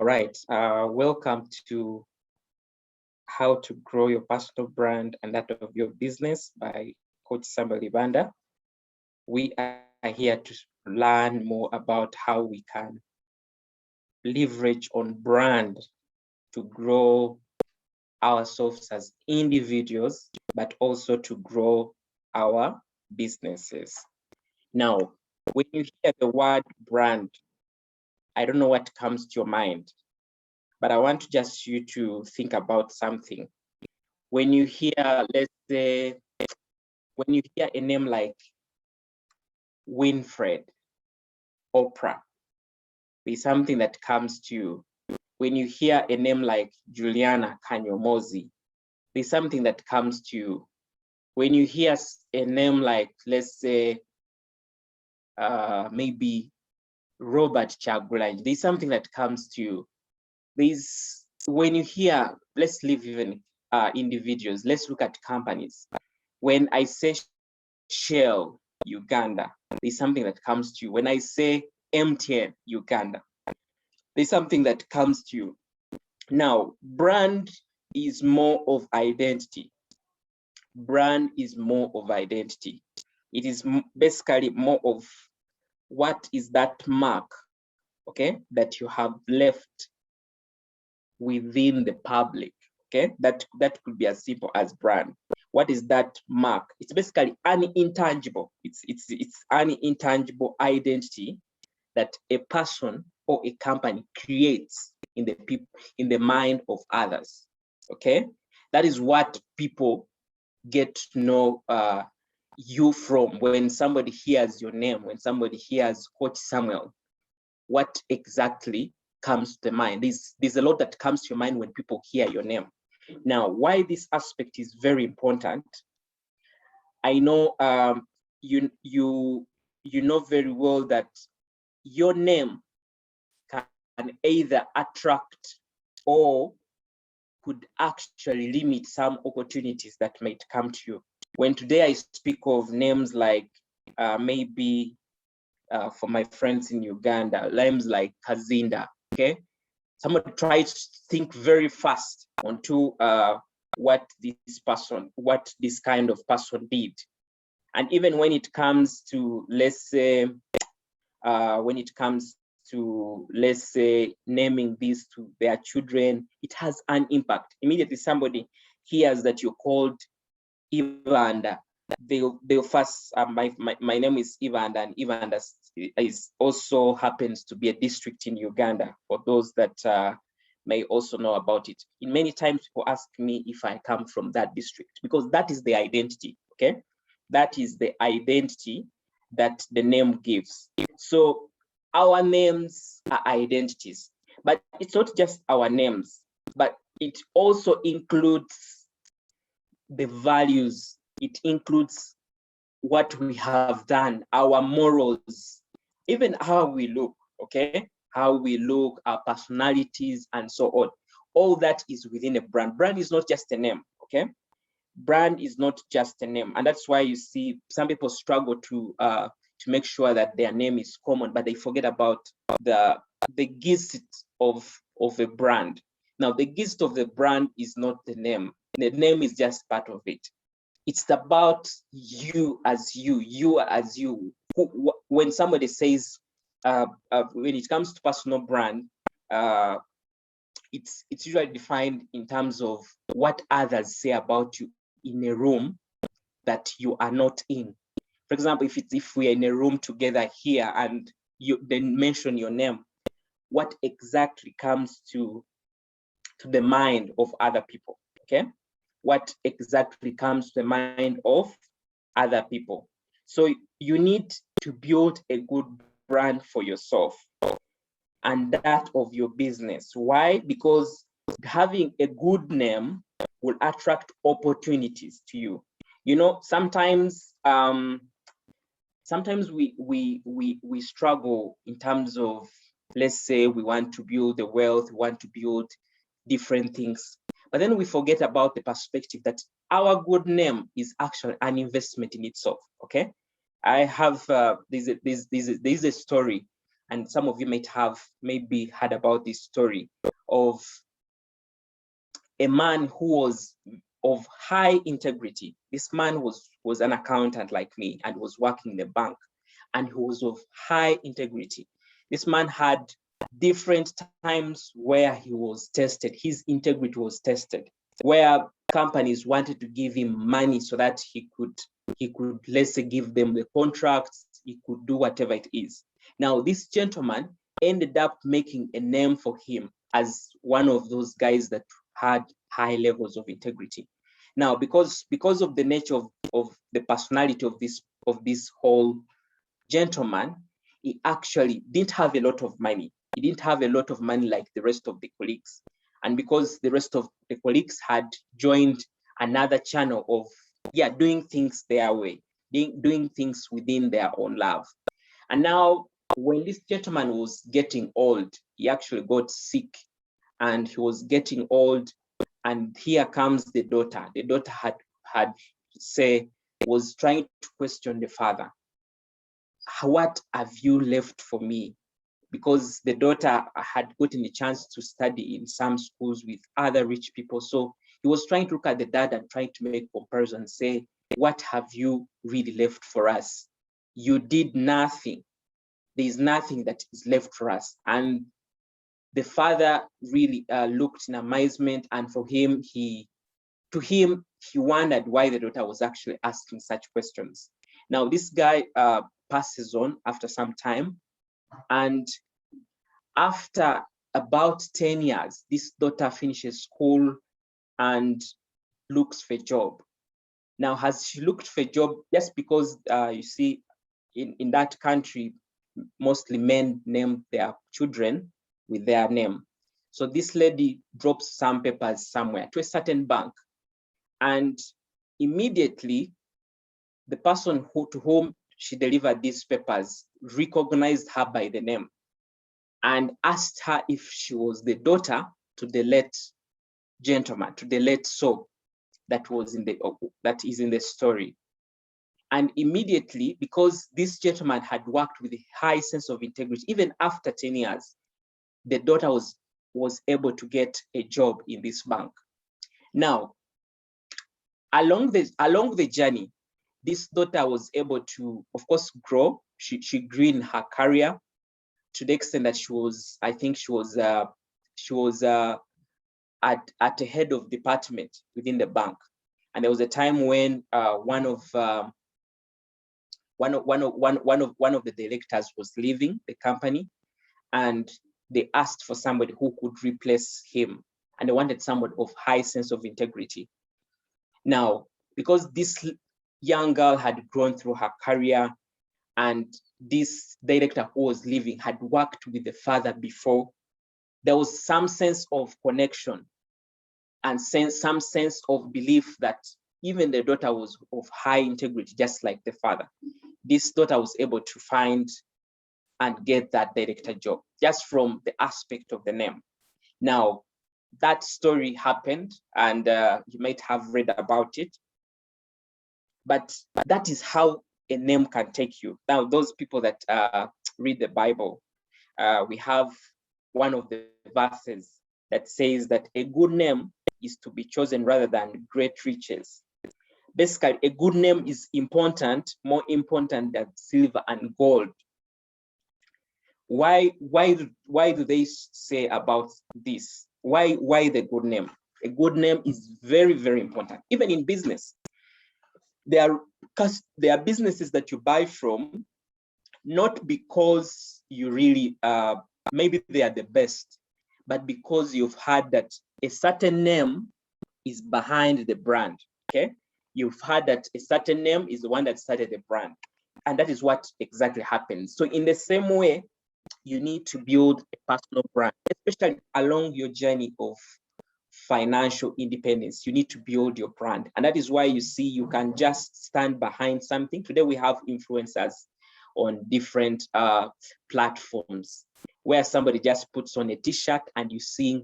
All right, welcome to How to Grow Your Personal Brand and That of Your Business by Coach Samuel Ibanda. We are here to learn more about how we can leverage on brand to grow ourselves as individuals, but also to grow our businesses. Now, when you hear the word brand, I don't know what comes to your mind, but I want just you to think about something. When you hear, let's say, when you hear a name like Winfred, Oprah, there's something that comes to you. When you hear a name like Juliana Kanyomozi, there's something that comes to you. When you hear a name like, let's say, maybe Robert Chagulanyi, there's something that comes to you. When you hear, let's leave even individuals, let's look at companies. When I say Shell, Uganda, there's something that comes to you. When I say MTN, Uganda, there's something that comes to you. Now, brand is more of identity. Brand is more of identity. It is basically more of what is that mark, okay, that you have left within the public, okay? That could be as simple as brand. What is that mark? It's basically an intangible. It's an intangible identity that a person or a company creates in the mind of others, okay? That is what people get to know you from. When somebody hears your name, when somebody hears Coach Samuel, what exactly comes to the mind? There's a lot that comes to your mind when people hear your name. Now, why this aspect is very important, I know you know very well that your name can either attract or could actually limit some opportunities that might come to you. When today I speak of names like maybe for my friends in Uganda, names like Kazinda, okay? Somebody tries to think very fast onto what this kind of person did. And even when it comes to, let's say, naming these to their children, it has an impact. Immediately somebody hears that you're called Ivanda, they'll first, my name is Ivanda, and Ivanda is also happens to be a district in Uganda, for those that may also know about it. In many times people ask me if I come from that district, because that is the identity, okay? That is the identity that the name gives. So our names are identities, but it's not just our names, but it also includes the values. It includes what we have done, our morals, even how we look, okay? How we look, our personalities, and so on. All that is within a brand. Brand is not just a name, okay? Brand is not just a name. And that's why you see some people struggle to make sure that their name is common, but they forget about the gist of a brand. Now, the gist of the brand is not the name. The name is just part of it. It's about you as you. When somebody says, when it comes to personal brand, it's usually defined in terms of what others say about you in a room that you are not in. For example, if we are in a room together here and you then mention your name, what exactly comes to the mind of other people, okay? What exactly comes to the mind of other people. So you need to build a good brand for yourself and that of your business. Why? Because having a good name will attract opportunities to you. You know, sometimes we struggle in terms of, let's say we want to build the wealth, we want to build different things, but then we forget about the perspective that our good name is actually an investment in itself, okay? I have, there's a story. and some of you might have maybe heard about this story of a man who was of high integrity. This man was an accountant like me and was working in the bank, and he was of high integrity. This man had different times where he was tested. His integrity was tested, where companies wanted to give him money so that he could, let's say, give them the contracts, he could do whatever it is. Now, this gentleman ended up making a name for him as one of those guys that had high levels of integrity. Now, because of the nature of the personality of this whole gentleman, he actually didn't have a lot of money. He didn't have a lot of money like the rest of the colleagues. And because the rest of the colleagues had joined another channel of, doing things their way, doing things within their own love. And now, when this gentleman was getting old, he actually got sick, and he was getting old. And here comes the daughter. The daughter was trying to question the father. What have you left for me? Because the daughter had gotten a chance to study in some schools with other rich people. So he was trying to look at the dad and trying to make comparisons, say, what have you really left for us? You did nothing. There is nothing that is left for us. And the father really looked in amazement, and he wondered why the daughter was actually asking such questions. Now, this guy passes on after some time, and after about 10 years, this daughter finishes school and looks for a job. Now, has she looked for a job, just because you see, in that country, mostly men name their children with their name. So this lady drops some papers somewhere to a certain bank, and immediately the person to whom she delivered these papers recognized her by the name and asked her if she was the daughter to the late gentleman, to the late soul that is in the story. And immediately, because this gentleman had worked with a high sense of integrity, even after 10 years, the daughter was able to get a job in this bank. Now, along the journey, this daughter was able to, of course, grow. She grew in her career to the extent that she was at the head of department within the bank. And there was a time when one of the directors was leaving the company, and they asked for somebody who could replace him, and they wanted somebody of high sense of integrity. Now, because this young girl had grown through her career, and this director who was leaving had worked with the father before, there was some sense of connection and some sense of belief that even the daughter was of high integrity, just like the father. This daughter was able to find and get that director job just from the aspect of the name. Now, that story happened, and you might have read about it, but that is how a name can take you. Now, those people that read the Bible, we have one of the verses that says that a good name is to be chosen rather than great riches. Basically, a good name is important, more important than silver and gold. Why do they say about this? Why the good name? A good name is very, very important. Even in business, there are businesses that you buy from, not because you really maybe they are the best, but because you've heard that a certain name is behind the brand. Okay, you've heard that a certain name is the one that started the brand, and that is what exactly happens. So in the same way, you need to build a personal brand, especially along your journey of financial independence. You need to build your brand. And that is why you see you can just stand behind something. Today we have influencers on different platforms where somebody just puts on a t-shirt and you see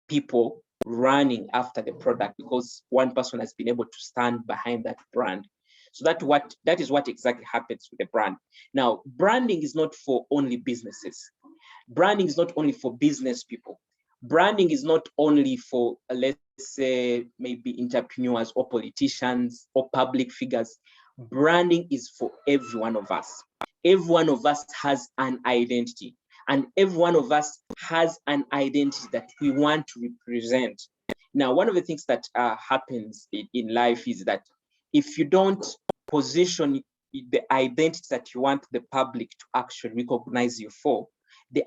people running after the product because one person has been able to stand behind that brand. So that is what exactly happens with the brand. Now, branding is not for only businesses. Branding is not only for business people. Branding is not only for, let's say, maybe entrepreneurs or politicians or public figures. Branding is for every one of us. Every one of us has an identity, and every one of us has an identity that we want to represent. Now, one of the things that happens in life is that if you don't position the identity that you want the public to actually recognize you for, the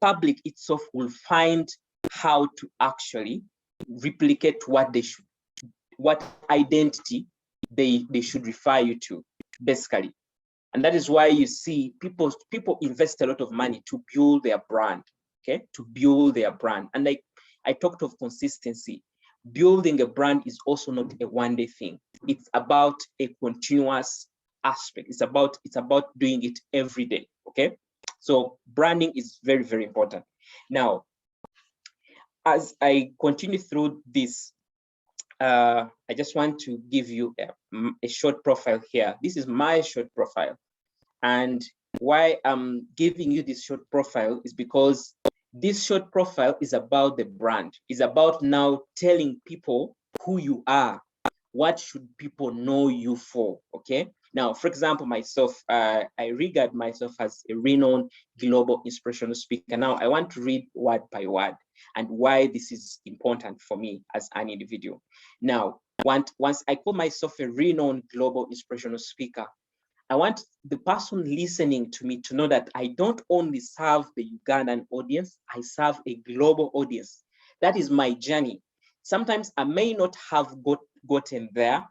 public itself will find how to actually replicate what they should, what identity they should refer you to, basically. And that is why you see people invest a lot of money to build their brand, okay, to build their brand. And like I talked of consistency, building a brand is also not a one-day thing. It's about a continuous aspect. It's about doing it every day, okay? So branding is very, very important. Now, as I continue through this, I just want to give you a short profile here. This is my short profile. And why I'm giving you this short profile is because this short profile is about the brand. It's about now telling people who you are. What should people know you for, okay? Now, for example, myself, I regard myself as a renowned global inspirational speaker. Now, I want to read word by word and why this is important for me as an individual. Now, once I call myself a renowned global inspirational speaker, I want the person listening to me to know that I don't only serve the Ugandan audience, I serve a global audience. That is my journey. Sometimes I may not have gotten there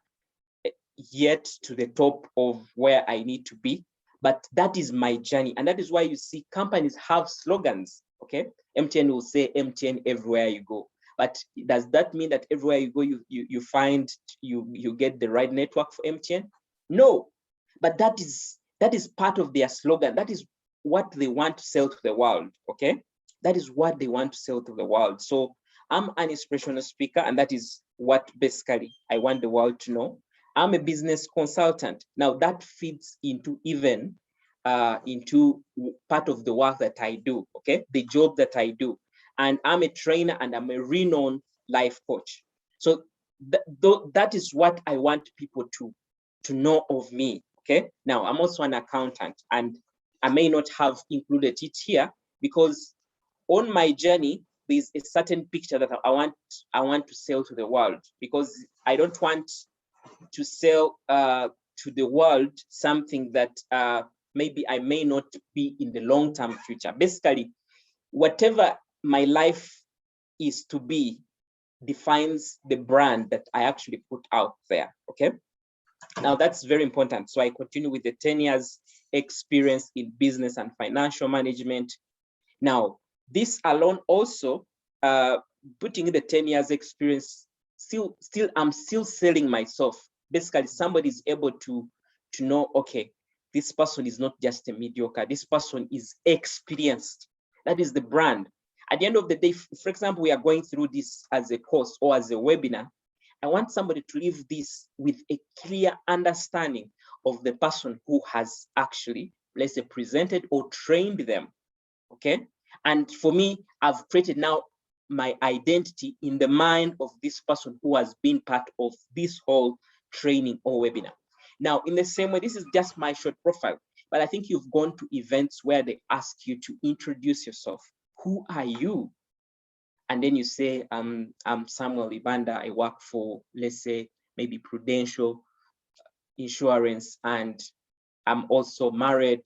yet to the top of where I need to be, but that is my journey. And that is why you see companies have slogans, okay? MTN will say MTN everywhere you go. But does that mean that everywhere you go, you find, you get the right network for MTN? No, but that is part of their slogan. That is what they want to sell to the world, okay? That is what they want to sell to the world. So I'm an inspirational speaker, and that is what basically I want the world to know. I'm a business consultant. Now that fits into even into part of the work that I do, okay? The job that I do. And I'm a trainer and I'm a renowned life coach. So that is what I want people to know of me, okay? Now, I'm also an accountant, and I may not have included it here because on my journey, there's a certain picture that I want to sell to the world, because I don't want to sell to the world something that maybe I may not be in the long-term future. Basically, whatever my life is to be defines the brand that I actually put out there, okay? Now that's very important. So I continue with the 10 years experience in business and financial management. Now, this alone also, putting in the 10 years experience, I'm still selling myself. Basically, somebody is able to know, okay, this person is not just a mediocre, this person is experienced. That is the brand. At the end of the day, for example, we are going through this as a course or as a webinar. I want somebody to leave this with a clear understanding of the person who has actually, let's say, presented or trained them, okay? And for me, I've created now my identity in the mind of this person who has been part of this whole training or webinar. Now, in the same way, this is just my short profile, but I think you've gone to events where they ask you to introduce yourself. Who are you? And then you say, I'm Samuel Ibanda. I work for, let's say, maybe Prudential Insurance, and I'm also married,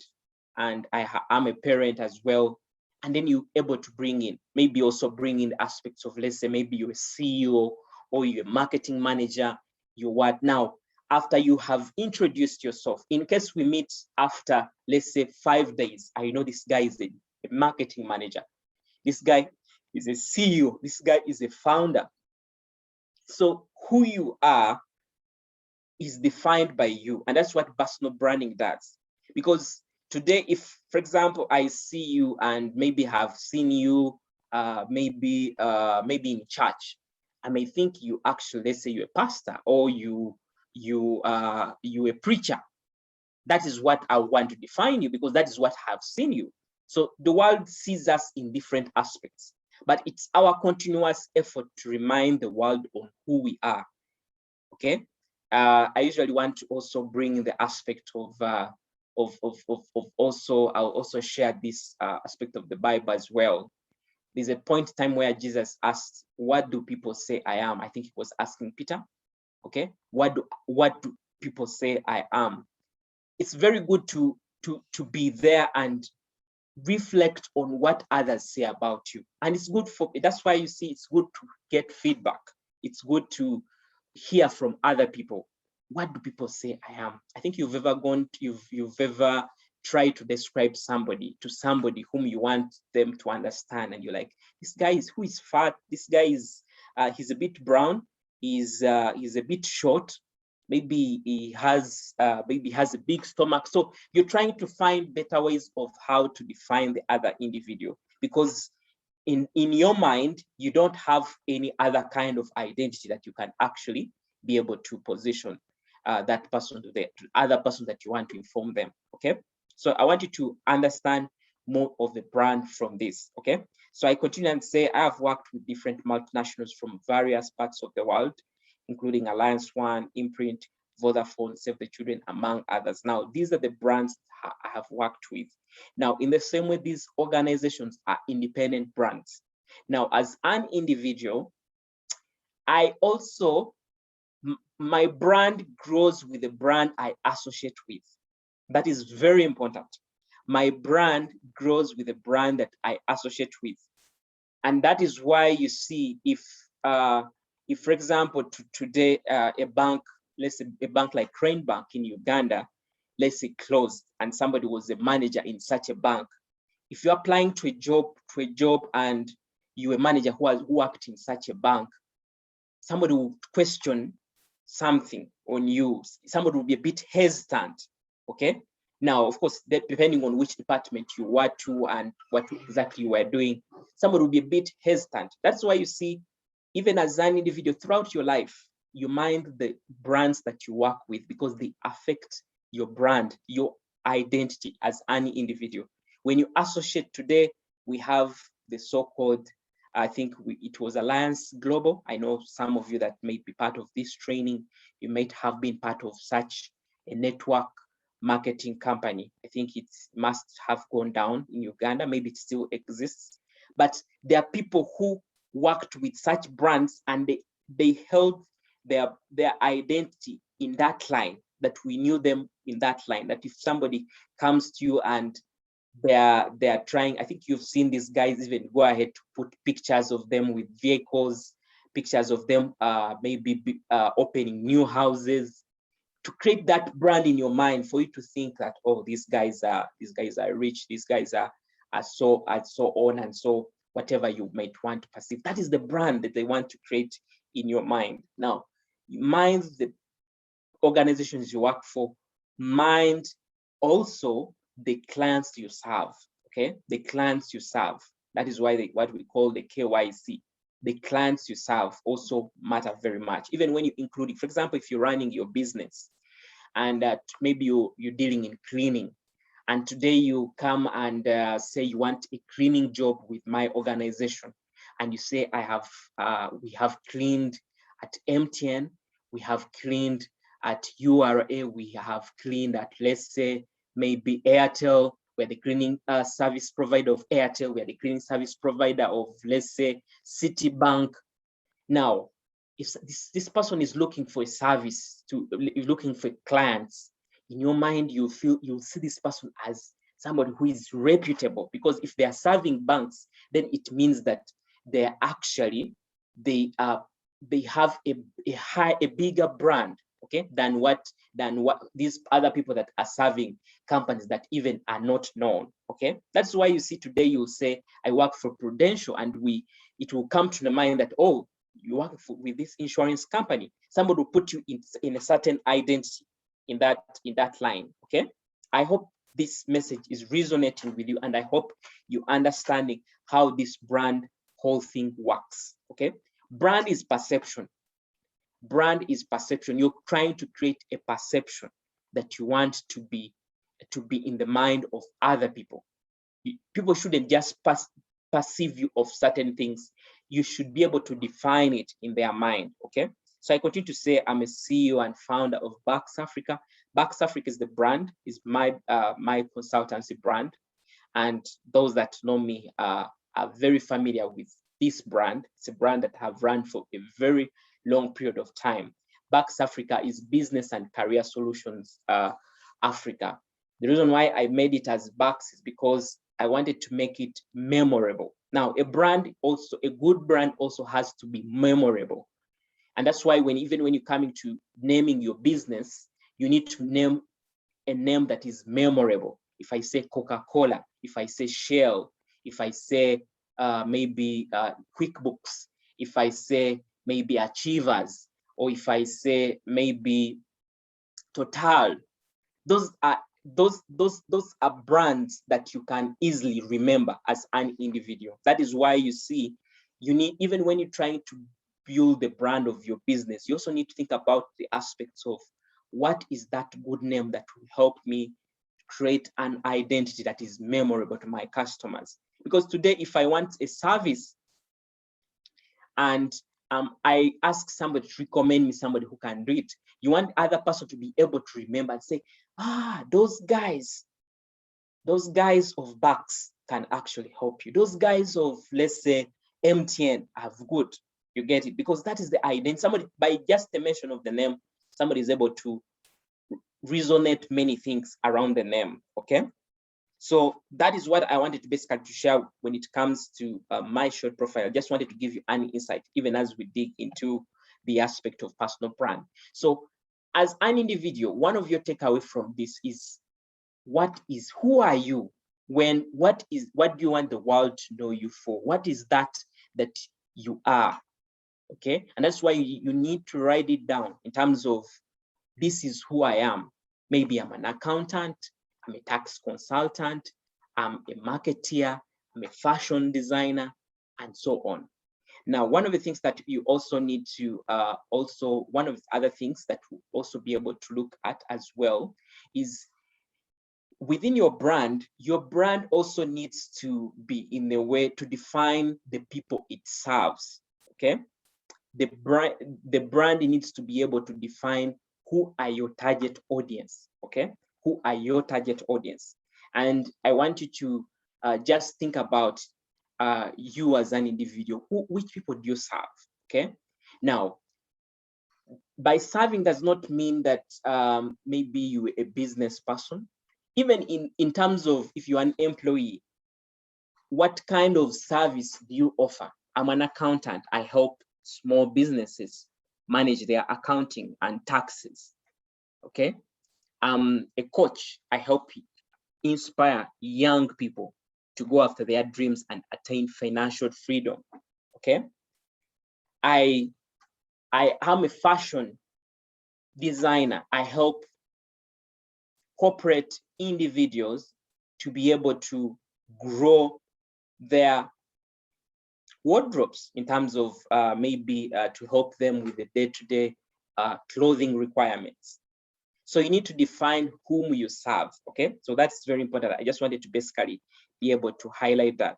and I'm a parent as well. And then you're able to bring in, maybe also bring in aspects of, let's say, maybe you're a CEO or you're a marketing manager, you what now, after you have introduced yourself, in case we meet after, let's say, 5 days, I know this guy is a marketing manager. This guy is a CEO. This guy is a founder. So who you are is defined by you. And that's what personal branding does. Because today, if, for example, I see you and maybe have seen you maybe in church, I may think you actually, let's say you're a pastor, or you you a preacher. That is what I want to define you, because that is what I've seen you. So the world sees us in different aspects, but it's our continuous effort to remind the world on who we are. Okay. I usually want to also bring the aspect of also, I'll also share this aspect of the Bible as well. There's a point in time where Jesus asked, what do people say I am? I think he was asking Peter. Okay. What do people say I am? It's very good to be there and reflect on what others say about you. And it's good for, that's why you see it's good to get feedback. It's good to hear from other people. What do people say I am? I think you've ever gone, you've ever tried to describe somebody to somebody whom you want them to understand, and you're like, this guy is, who is fat, this guy is he's a bit brown, he's a bit short, maybe he has a big stomach. So you're trying to find better ways of how to define the other individual, because in your mind, you don't have any other kind of identity that you can actually be able to position that person to the other person that you want to inform them. Okay. So I want you to understand more of the brand from this. Okay. So I continue and say, I have worked with different multinationals from various parts of the world, including Alliance One, Imprint, Vodafone, Save the Children, among others. Now, these are the brands I have worked with. Now, in the same way, these organizations are independent brands. Now, as an individual, I also, my brand grows with the brand I associate with. That is very important. My brand grows with the brand that I associate with. And that is why you see, if for example, today, a bank, let's say a bank like Crane Bank in Uganda, let's say closed, and somebody was a manager in such a bank. If you're applying to a job and you're a manager who worked in such a bank, somebody will question something on you. Somebody will be a bit hesitant. Okay. Now, of course, depending on which department you were to and what exactly you were doing, somebody will be a bit hesitant. That's why you see, even as an individual throughout your life, you mind the brands that you work with, because they affect your brand, your identity as an individual. When you associate today, we have the so-called, I think it was Alliance Global. I know some of you that may be part of this training, you might have been part of such a network marketing company. I think it must have gone down in Uganda. Maybe it still exists. But there are people who worked with such brands, and they held their identity in that line, that we knew them in that line, that if somebody comes to you and they're trying, I think you've seen these guys even go ahead to put pictures of them with vehicles, pictures of them maybe opening new houses, to create that brand in your mind, for you to think that, oh, these guys are rich, these guys are so on and so, whatever you might want to perceive. That is the brand that they want to create in your mind. Now, mind the organizations you work for, mind also the clients you serve. Okay, the clients you serve. That is why what we call the KYC. The clients you serve also matter very much. Even when you include it, for example, if you're running your business and maybe you're dealing in cleaning, and today you come and say you want a cleaning job with my organization, and you say, we have cleaned at MTN, we have cleaned at URA, we have cleaned at, let's say, maybe Airtel, we're the cleaning service provider of Airtel, we're the cleaning service provider of, let's say, Citibank. Now, if this person is looking for a service, looking for clients, in your mind, you'll see this person as somebody who is reputable, because if they are serving banks, then it means that they have a bigger brand, okay, than what these other people that are serving companies that even are not known. Okay, that's why you see today you'll say, I work for Prudential, and it will come to the mind that, oh, you work with this insurance company. Somebody will put you in a certain identity in that line. Okay, I hope this message is resonating with you, and I hope you understanding how this brand whole thing works. Okay, brand is perception. Brand is perception. You're trying to create a perception that you want to be in the mind of other people. People shouldn't just perceive you of certain things. You should be able to define it in their mind. Okay. So I continue to say I'm a CEO and founder of Bucks Africa. Bucks Africa is the brand, is my consultancy brand. And those that know me are very familiar with this brand. It's a brand that I have run for a very long period of time. Bucks Africa is business and career solutions Africa. The reason why I made it as Bucks is because I wanted to make it memorable. Now, a good brand also has to be memorable. And that's why even when you come into naming your business, you need to name a name that is memorable. If I say Coca-Cola, if I say Shell, if I say maybe QuickBooks, if I say maybe Achievers, or if I say maybe Total, those are brands that you can easily remember as an individual. That is why you see, you need, even when you're trying to build the brand of your business, you also need to think about the aspects of what is that good name that will help me create an identity that is memorable to my customers. Because today, if I want a service and I ask somebody to recommend me somebody who can do it, you want other person to be able to remember and say, those guys of Bucks can actually help you. Those guys of, let's say, MTN have good. You get it? Because that is the identity. Somebody, by just the mention of the name, somebody is able to resonate many things around the name. Okay. So that is what I wanted to basically to share when it comes to my short profile. I just wanted to give you an insight, even as we dig into the aspect of personal brand. So as an individual, one of your takeaway from this is, who are you? What do you want the world to know you for? What is that you are? Okay. And that's why you need to write it down in terms of, this is who I am. Maybe I'm an accountant, I'm a tax consultant, I'm a marketeer, I'm a fashion designer, and so on. Now, one of the things that you also need to, one of the other things that we'll also be able to look at as well is, within your brand also needs to be in a way to define the people it serves. Okay. The brand needs to be able to define who are your target audience. Okay. Who are your target audience? And I want you to just think about you as an individual. Which people do you serve? Okay. Now, by serving does not mean that maybe you're a business person. Even in terms of, if you're an employee, what kind of service do you offer? I'm an accountant. I help small businesses manage their accounting and taxes. Okay. I'm a coach. I help inspire young people to go after their dreams and attain financial freedom. Okay. I am a fashion designer. I help corporate individuals to be able to grow their wardrobes in terms of maybe to help them with the day-to-day clothing requirements. So you need to define whom you serve. Okay, so that's very important. I just wanted to basically be able to highlight that.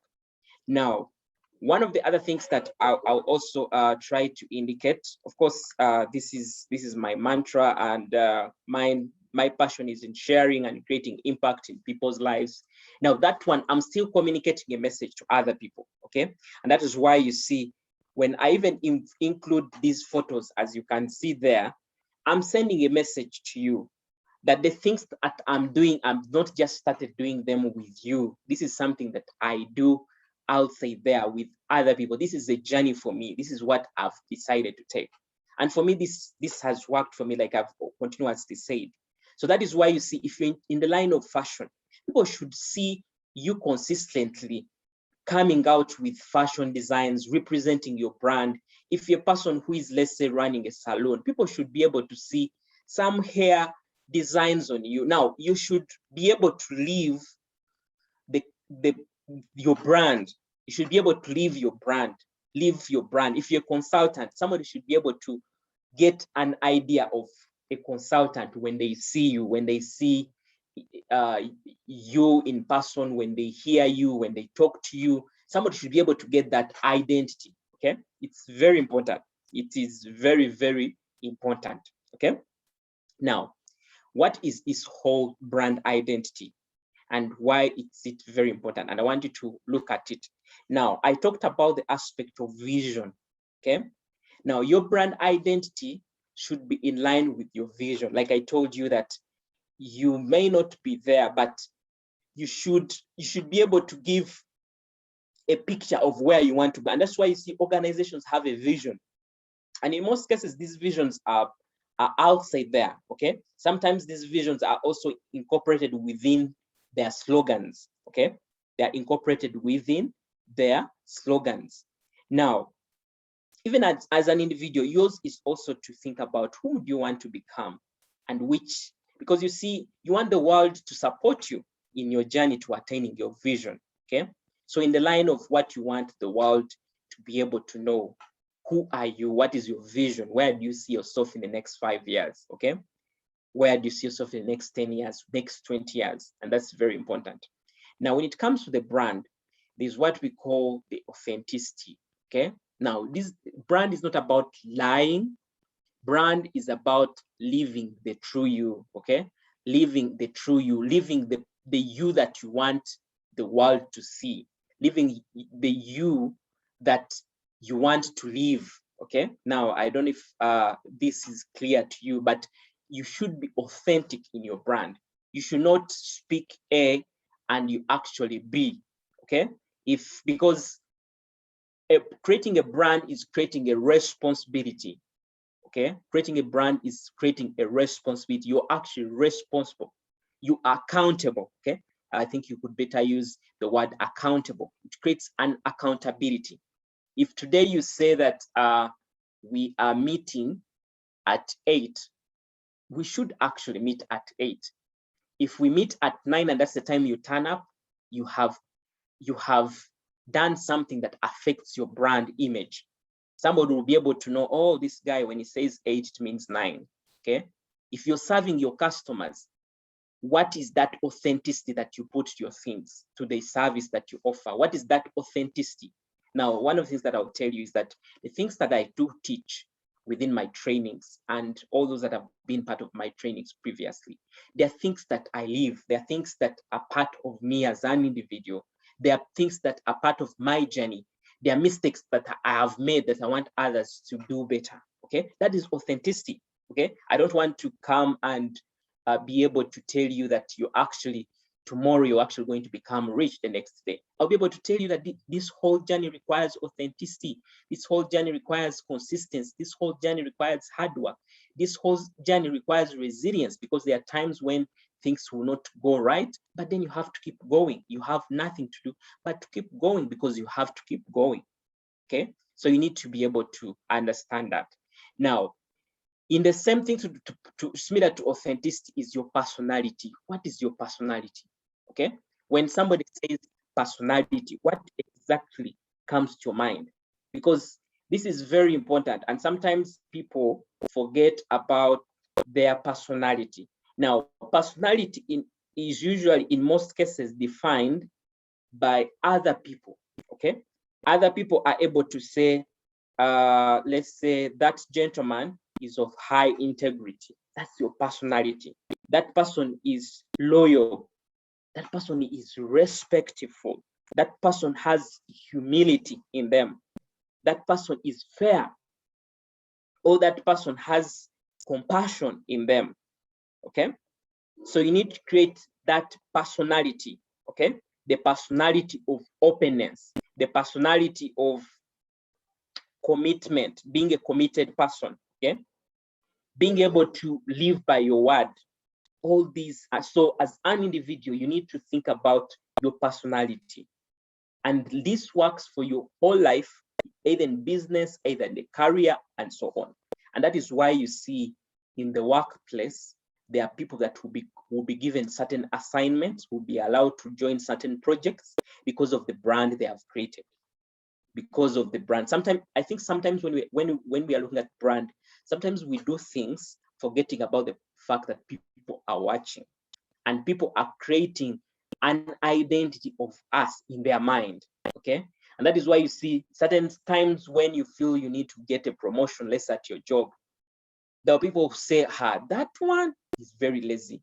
Now, one of the other things that I'll also try to indicate, of course, this is my mantra, and my passion is in sharing and creating impact in people's lives. Now, that one, I'm still communicating a message to other people. Okay, and that is why you see, when I even include these photos, as you can see there, I'm sending a message to you that the things that I'm doing, I'm not just started doing them with you. This is something that I do outside there with other people. This is a journey for me. This is what I've decided to take. And for me, this has worked for me, like I've continuously said. So that is why you see, if you're in the line of fashion, people should see you consistently coming out with fashion designs, representing your brand. If you're a person who is, let's say, running a salon, people should be able to see some hair designs on you. Now, you should be able to leave your brand. You should be able to leave your brand. If you're a consultant, somebody should be able to get an idea of a consultant when they see you, when they see you in person, when they hear you, when they talk to you. Somebody should be able to get that identity. Okay, it's very important. It is very, very important. Okay, now what is this whole brand identity and why is it very important? And I want you to look at it. Now, I talked about the aspect of vision. Okay, now your brand identity should be in line with your vision. Like I told you that you may not be there, but you should be able to give a picture of where you want to be. And that's why you see organizations have a vision. And in most cases, these visions are outside there. Okay, sometimes these visions are also incorporated within their slogans. Okay, they are incorporated within their slogans. Now, even as an individual, yours is also to think about who do you want to become and which, because you see, you want the world to support you in your journey to attaining your vision. Okay, so in the line of what you want the world to be able to know, who are you? What is your vision? Where do you see yourself in the next 5 years? Okay, where do you see yourself in the next 10 years, next 20 years? And that's very important. Now, when it comes to the brand, there's what we call the authenticity. Okay, now this brand is not about lying. Brand is about living the true you. Okay, living the true you, living the you that you want the world to see, living the you that you want to live. Okay, now I don't know if this is clear to you, but you should be authentic in your brand. You should not speak A and you actually B. Okay, because creating a brand is creating a responsibility. Okay, creating a brand is creating a responsibility. You're actually responsible. You are accountable. Okay, I think you could better use the word accountable. It creates an accountability. If today you say that we are meeting at 8, we should actually meet at 8. If we meet at 9 and that's the time you turn up, you have done something that affects your brand image. Somebody will be able to know, oh, this guy, when he says 8, it means 9. Okay, if you're serving your customers, what is that authenticity that you put to your things, to the service that you offer? What is that authenticity? Now, one of the things that I'll tell you is that the things that I do teach within my trainings and all those that have been part of my trainings previously, they are things that I live. They are things that are part of me as an individual. They are things that are part of my journey. They are mistakes that I have made that I want others to do better. Okay, that is authenticity. Okay, I don't want to come and be able to tell you that tomorrow you're actually going to become rich the next day. I'll be able to tell you that this whole journey requires authenticity. This whole journey requires consistency. This whole journey requires hard work. This whole journey requires resilience, because there are times when things will not go right, but then you have to keep going. You have nothing to do but to keep going, because you have to keep going. Okay, so you need to be able to understand that. Now, in the same thing to similar to authenticity is your personality. What is your personality? Okay, when somebody says personality, what exactly comes to your mind? Because this is very important, and sometimes people forget about their personality. Now, personality is usually, in most cases, defined by other people. Okay, other people are able to say, let's say that gentleman is of high integrity. That's your personality. That person is loyal. That person is respectful. That person has humility in them. That person is fair. Or that person has compassion in them. Okay, so you need to create that personality. Okay, the personality of openness, the personality of commitment, being a committed person. Okay, being able to live by your word. All these are, so as an individual, you need to think about your personality, and this works for your whole life, either in business, either in the career, and so on. And that is why you see in the workplace, there are people that will be given certain assignments, will be allowed to join certain projects because of the brand they have created. because of the brand. Sometimes I think sometimes when we are looking at brand, sometimes we do things forgetting about the fact that people are watching and people are creating an identity of us in their mind. Okay, and that is why you see certain times when you feel you need to get a promotion, let's say at your job, there are people who say, that one is very lazy,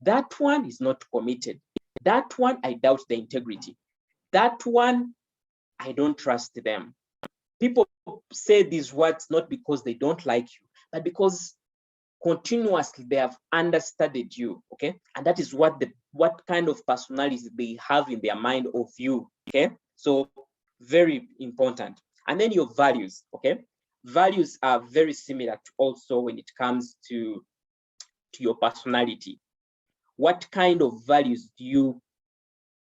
that one is not committed, that one I doubt the integrity, that one I don't trust them. People say these words not because they don't like you, but because continuously they have understudied you. Okay, and that is what kind of personality they have in their mind of you. Okay, so very important. And then your values. Okay, values are very similar to also when it comes to your personality. What kind of values do you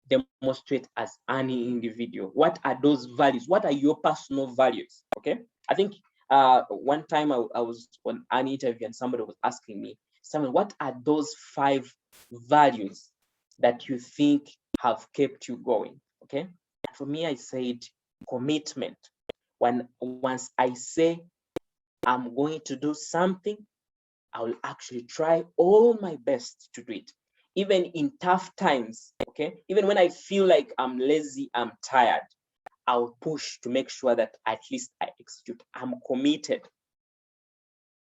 demonstrate as any individual? What are those values? What are your personal values? Okay, I think one time I was on an interview and somebody was asking me, Simon, what are those 5 values that you think have kept you going? Okay, and for me, I said commitment. Once I say I'm going to do something, I will actually try all my best to do it, even in tough times. Okay, even when I feel like I'm lazy, I'm tired, I'll push to make sure that at least I execute. I'm committed.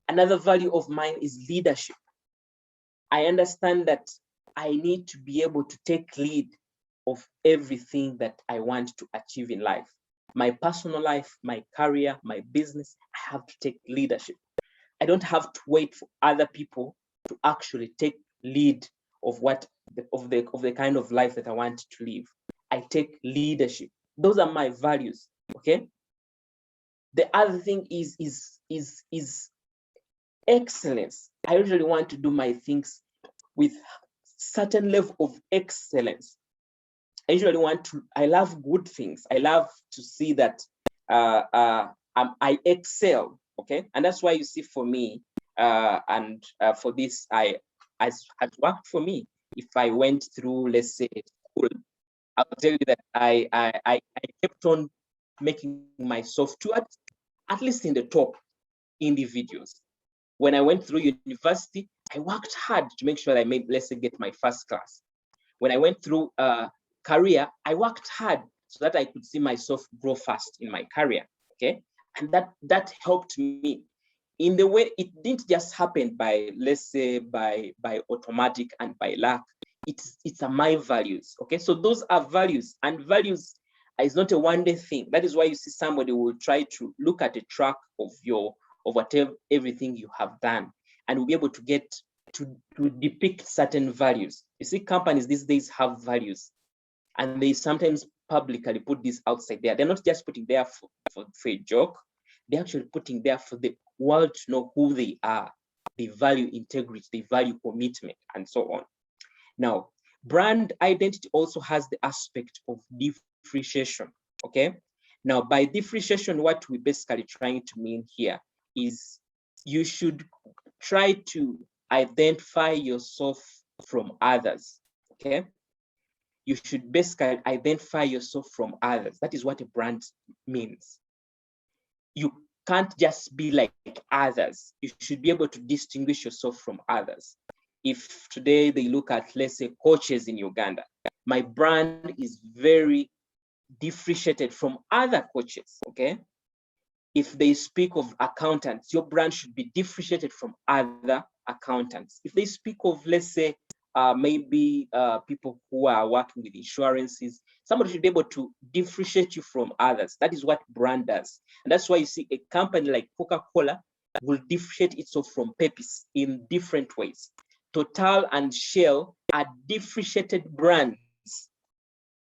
Another value of mine is leadership. I understand that I need to be able to take lead of everything that I want to achieve in life. My personal life, my career, my business, I have to take leadership. I don't have to wait for other people to actually take lead of the kind of life that I want to live. I take leadership. Those are my values. Okay. The other thing is excellence. I usually want to do my things with certain level of excellence. I love good things. I love to see that I excel. Okay, and that's why you see for me, and for this, as had worked for me. If I went through, let's say, school, I'll tell you that I kept on making myself to at least in the top individuals. When I went through university, I worked hard to make sure that I made, let's say, get my first class. When I went through career, I worked hard so that I could see myself grow fast in my career. Okay, and that helped me in the way. It didn't just happen by, let's say, by automatic and by luck. It's my values. Okay, so those are values, and values is not a one-day thing. That is why you see somebody will try to look at a track of whatever everything you have done, and will be able to get to depict certain values. You see, companies these days have values, and they sometimes publicly put this outside there. They're not just putting there for a joke. They're actually putting there for the world to know who they are. They value integrity, they value commitment, and so on. Now, brand identity also has the aspect of differentiation. Okay. Now, by differentiation, what we're basically trying to mean here is you should try to identify yourself from others. Okay. You should basically identify yourself from others. That is what a brand means. You can't just be like others. You should be able to distinguish yourself from others. If today they look at, let's say, coaches in Uganda, my brand is very differentiated from other coaches. Okay. If they speak of accountants, your brand should be differentiated from other accountants. If they speak of, let's say, maybe people who are working with insurances, somebody should be able to differentiate you from others. That is what brand does. And that's why you see a company like Coca-Cola will differentiate itself from Pepsi in different ways. Total and Shell are differentiated brands.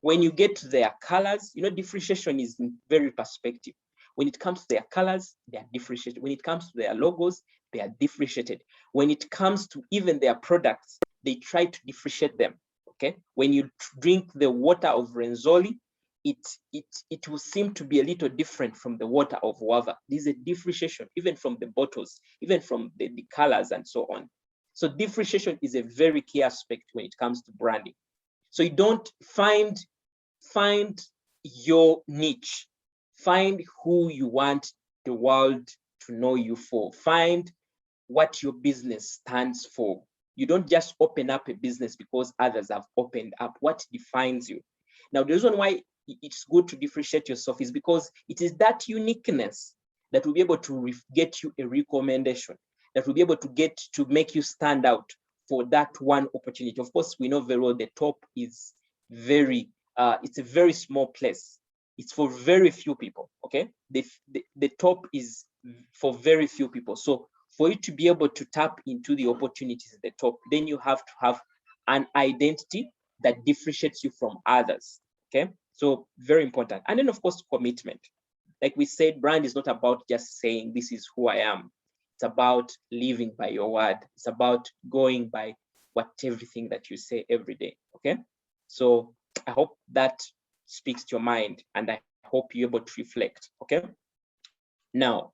When you get to their colors, differentiation is very perspective. When it comes to their colors, they are differentiated. When it comes to their logos, they are differentiated. When it comes to even their products, they try to differentiate them. Okay. When you drink the water of Renzoli, it will seem to be a little different from the water of Wava. There's a differentiation, even from the bottles, even from the colors and so on. So differentiation is a very key aspect when it comes to branding. So you don't find your niche, Find who you want the world to know you for. Find what your business stands for. You don't just open up a business because others have opened up. What defines you? Now, the reason why it's good to differentiate yourself is because it is that uniqueness that will be able to get you a recommendation, that will be able to get to make you stand out for that one opportunity. Of course, we know very well the top is very, it's a very small place. It's for very few people, okay? The top is for very few people. So for you to be able to tap into the opportunities at the top, then you have to have an identity that differentiates you from others, okay? So very important. And then of course, commitment. Like we said, brand is not about just saying, this is who I am. It's about living by your word. It's about going by everything that you say every day, okay? So I hope that speaks to your mind, and I hope you're able to reflect, okay? Now,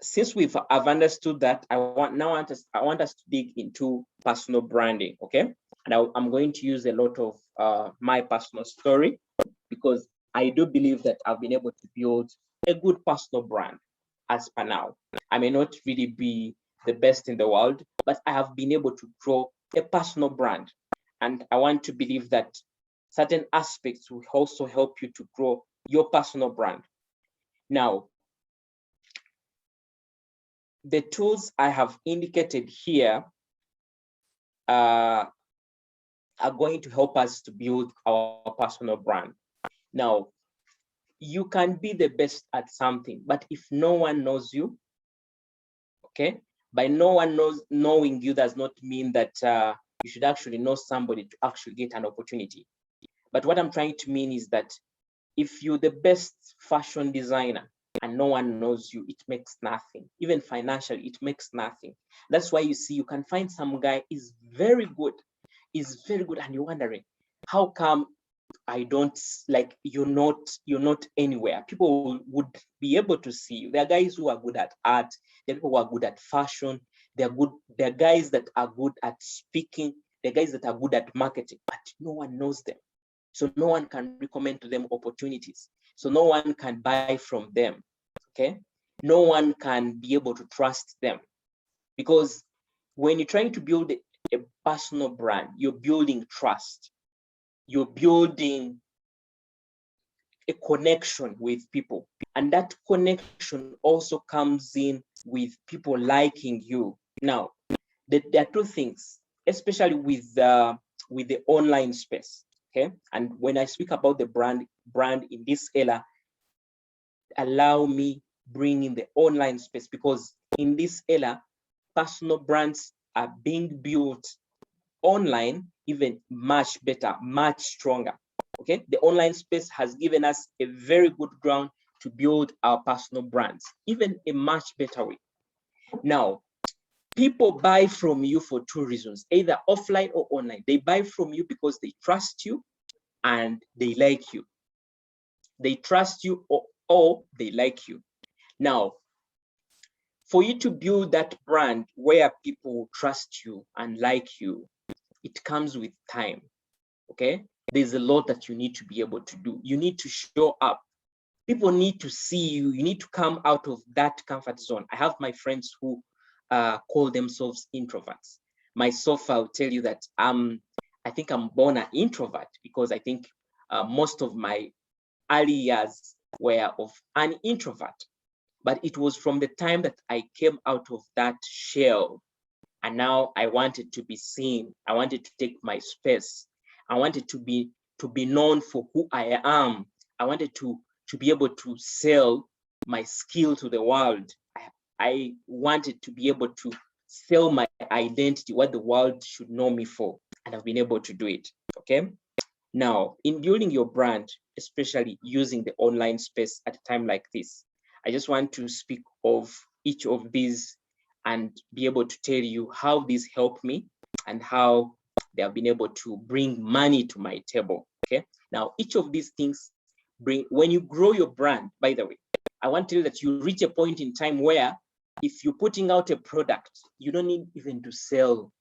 since I've understood that, I want us to dig into personal branding, okay? And I'm going to use a lot of my personal story, because I do believe that I've been able to build a good personal brand as per now. I may not really be the best in the world, but I have been able to grow a personal brand. And I want to believe that certain aspects will also help you to grow your personal brand. Now, the tools I have indicated here are going to help us to build our personal brand. Now, you can be the best at something, but if no one knows you, okay, by no one knowing you does not mean that you should actually know somebody to actually get an opportunity. But what I'm trying to mean is that if you're the best fashion designer and no one knows you, it makes nothing. Even financially, it makes nothing. That's why you see, you can find some guy is very good, and you're wondering, how come I don't, like, you're not anywhere? People would be able to see you. There are guys who are good at art, there are people who are good at fashion, there are guys that are good at speaking, there are guys that are good at marketing, but no one knows them. So no one can recommend to them opportunities. So no one can buy from them, okay? No one can be able to trust them, because when you're trying to build a personal brand, you're building trust. You're building a connection with people. And that connection also comes in with people liking you. Now, there are two things, especially with the online space. Okay, and when I speak about the brand in this era, allow me bring in the online space, because in this era, personal brands are being built online even much better, much stronger. Okay, the online space has given us a very good ground to build our personal brands, even a much better way. Now, people buy from you for two reasons, either offline or online. They buy from you because they trust you and they like you. They trust you, or they like you. Now, for you to build that brand where people trust you and like you, it comes with time, okay? There's a lot that you need to be able to do. You need to show up. People need to see you. You need to come out of that comfort zone. I have my friends who call themselves introverts. Myself, I'll tell you that I think I'm born an introvert, because I think most of my early years were of an introvert. But it was from the time that I came out of that shell, and now I wanted to be seen. I wanted to take my space. I wanted to be known for who I am. I wanted to be able to sell my skill to the world. I wanted to be able to sell my identity, what the world should know me for, and I've been able to do it, okay? Now, in building your brand, especially using the online space at a time like this, I just want to speak of each of these and be able to tell you how these help me and how they have been able to bring money to my table, okay? Now, each of these things when you grow your brand, by the way, I want to tell you that you reach a point in time where if you're putting out a product, you don't need even to sell.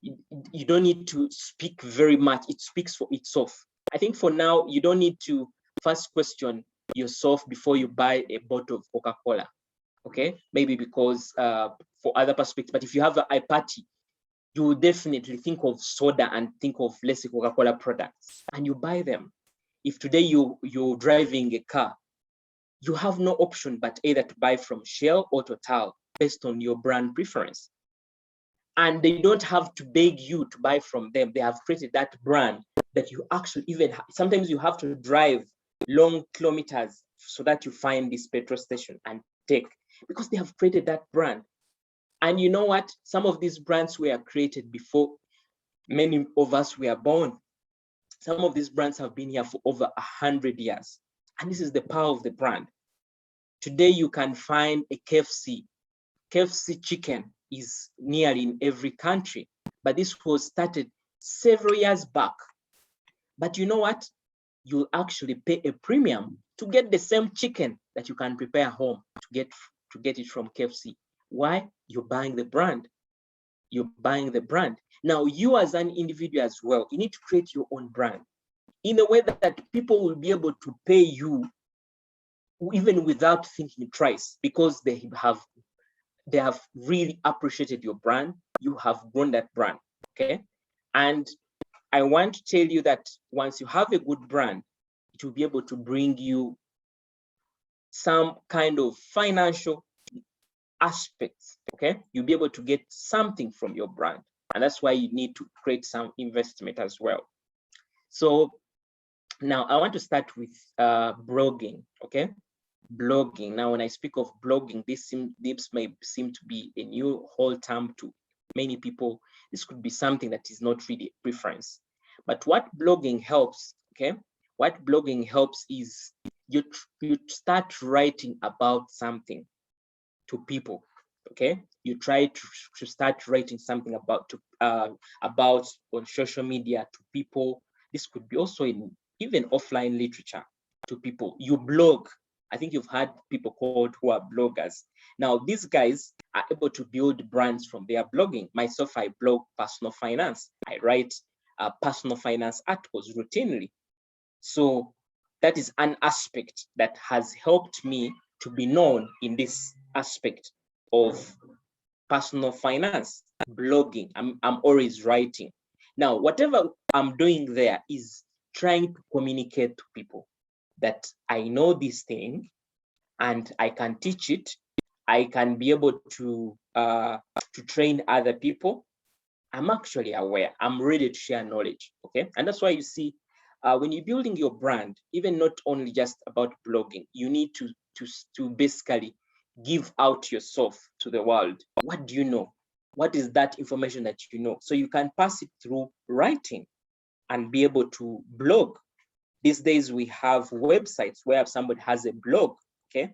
You don't need to speak very much. It speaks for itself. I think for now, you don't need to first question yourself before you buy a bottle of Coca-Cola. Okay, maybe because for other perspectives, but if you have a party, you will definitely think of soda and think of, let's say, Coca-Cola products, and you buy them. If today you're driving a car, you have no option but either to buy from Shell or Total based on your brand preference. And they don't have to beg you to buy from them. They have created that brand that you actually even, sometimes you have to drive long kilometers so that you find this petrol station and take, because they have created that brand. And you know what? Some of these brands were created before many of us were born. Some of these brands have been here for over 100 years. And this is the power of the brand. Today, you can find a KFC. KFC chicken is nearly in every country, but this was started several years back. But you know what? You'll actually pay a premium to get the same chicken that you can prepare home to get it from KFC. Why? You're buying the brand. You're buying the brand. Now, you as an individual as well, you need to create your own brand in a way that people will be able to pay you even without thinking twice, because they have really appreciated your brand. You have grown that brand, okay? And I want to tell you that once you have a good brand, it will be able to bring you some kind of financial aspects, okay? You'll be able to get something from your brand. And that's why you need to create some investment as well. So now I want to start with blogging, okay? Blogging. Now, when I speak of blogging, this may seem to be a new whole term to many people. This could be something that is not really a preference. But what blogging helps, okay? What blogging helps is you start writing about something to people, okay? You try to start writing something about on social media to people. This could be also in even offline literature to people. You blog. I think you've had people called who are bloggers. Now, these guys are able to build brands from their blogging. Myself, I blog personal finance. I write personal finance articles routinely. So that is an aspect that has helped me to be known in this aspect of personal finance, blogging. I'm always writing. Now, whatever I'm doing there is trying to communicate to people that I know this thing and I can teach it. I can be able to train other people. I'm actually aware. I'm ready to share knowledge, okay? And that's why you see, when you're building your brand, even not only just about blogging, you need to basically give out yourself to the world. What do you know? What is that information that you know? So you can pass it through writing and be able to blog. These days we have websites where somebody has a blog, okay?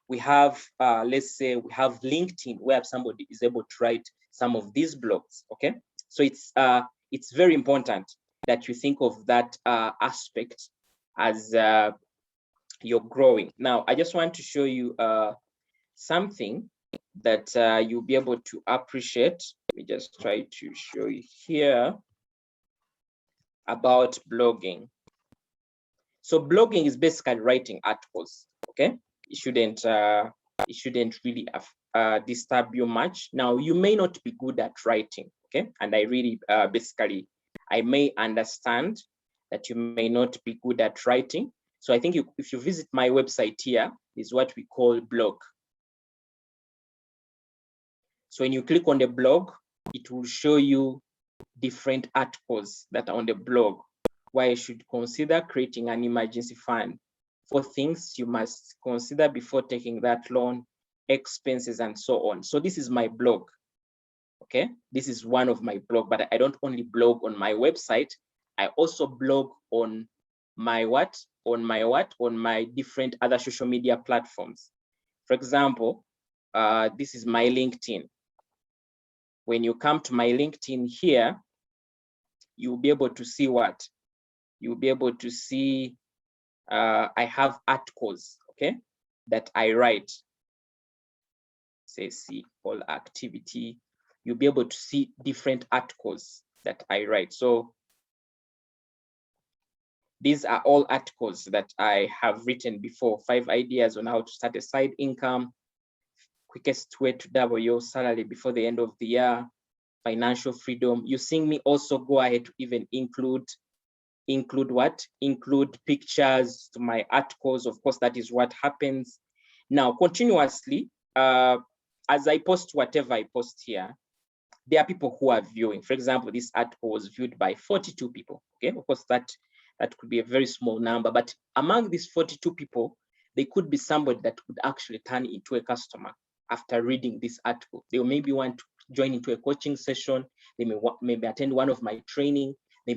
We have, let's say we have LinkedIn where somebody is able to write some of these blogs, okay? So it's very important that you think of that aspect as you're growing. Now, I just want to show you something that you'll be able to appreciate. Let me just try to show you here about blogging. So blogging is basically writing articles, okay? It shouldn't really disturb you much. Now, you may not be good at writing, okay? And I really basically, I may understand that you may not be good at writing. So I think if you visit my website here, is what we call blog. So when you click on the blog, it will show you different articles that are on the blog, why you should consider creating an emergency fund for things you must consider before taking that loan, expenses, and so on. So this is my blog, okay? This is one of my blog, but I don't only blog on my website. I also blog on my on my different other social media platforms. For example, this is my LinkedIn. When you come to my LinkedIn here, you'll be able to see what? You'll be able to see I have articles, okay, that I write. Say see all activity. You'll be able to see different articles that I write. So These are all articles that I have written before. 5 ideas on how to start a side income, quickest way to double your salary before the end of the year, financial freedom. You seeing me also go ahead to even include what? Include pictures to my articles. Of course, that is what happens. Now, continuously, as I post whatever I post here, there are people who are viewing. For example, this article was viewed by 42 people. Okay, of course, that could be a very small number, but among these 42 people, there could be somebody that could actually turn into a customer after reading this article. They will maybe want to join into a coaching session. They may attend one of my training. They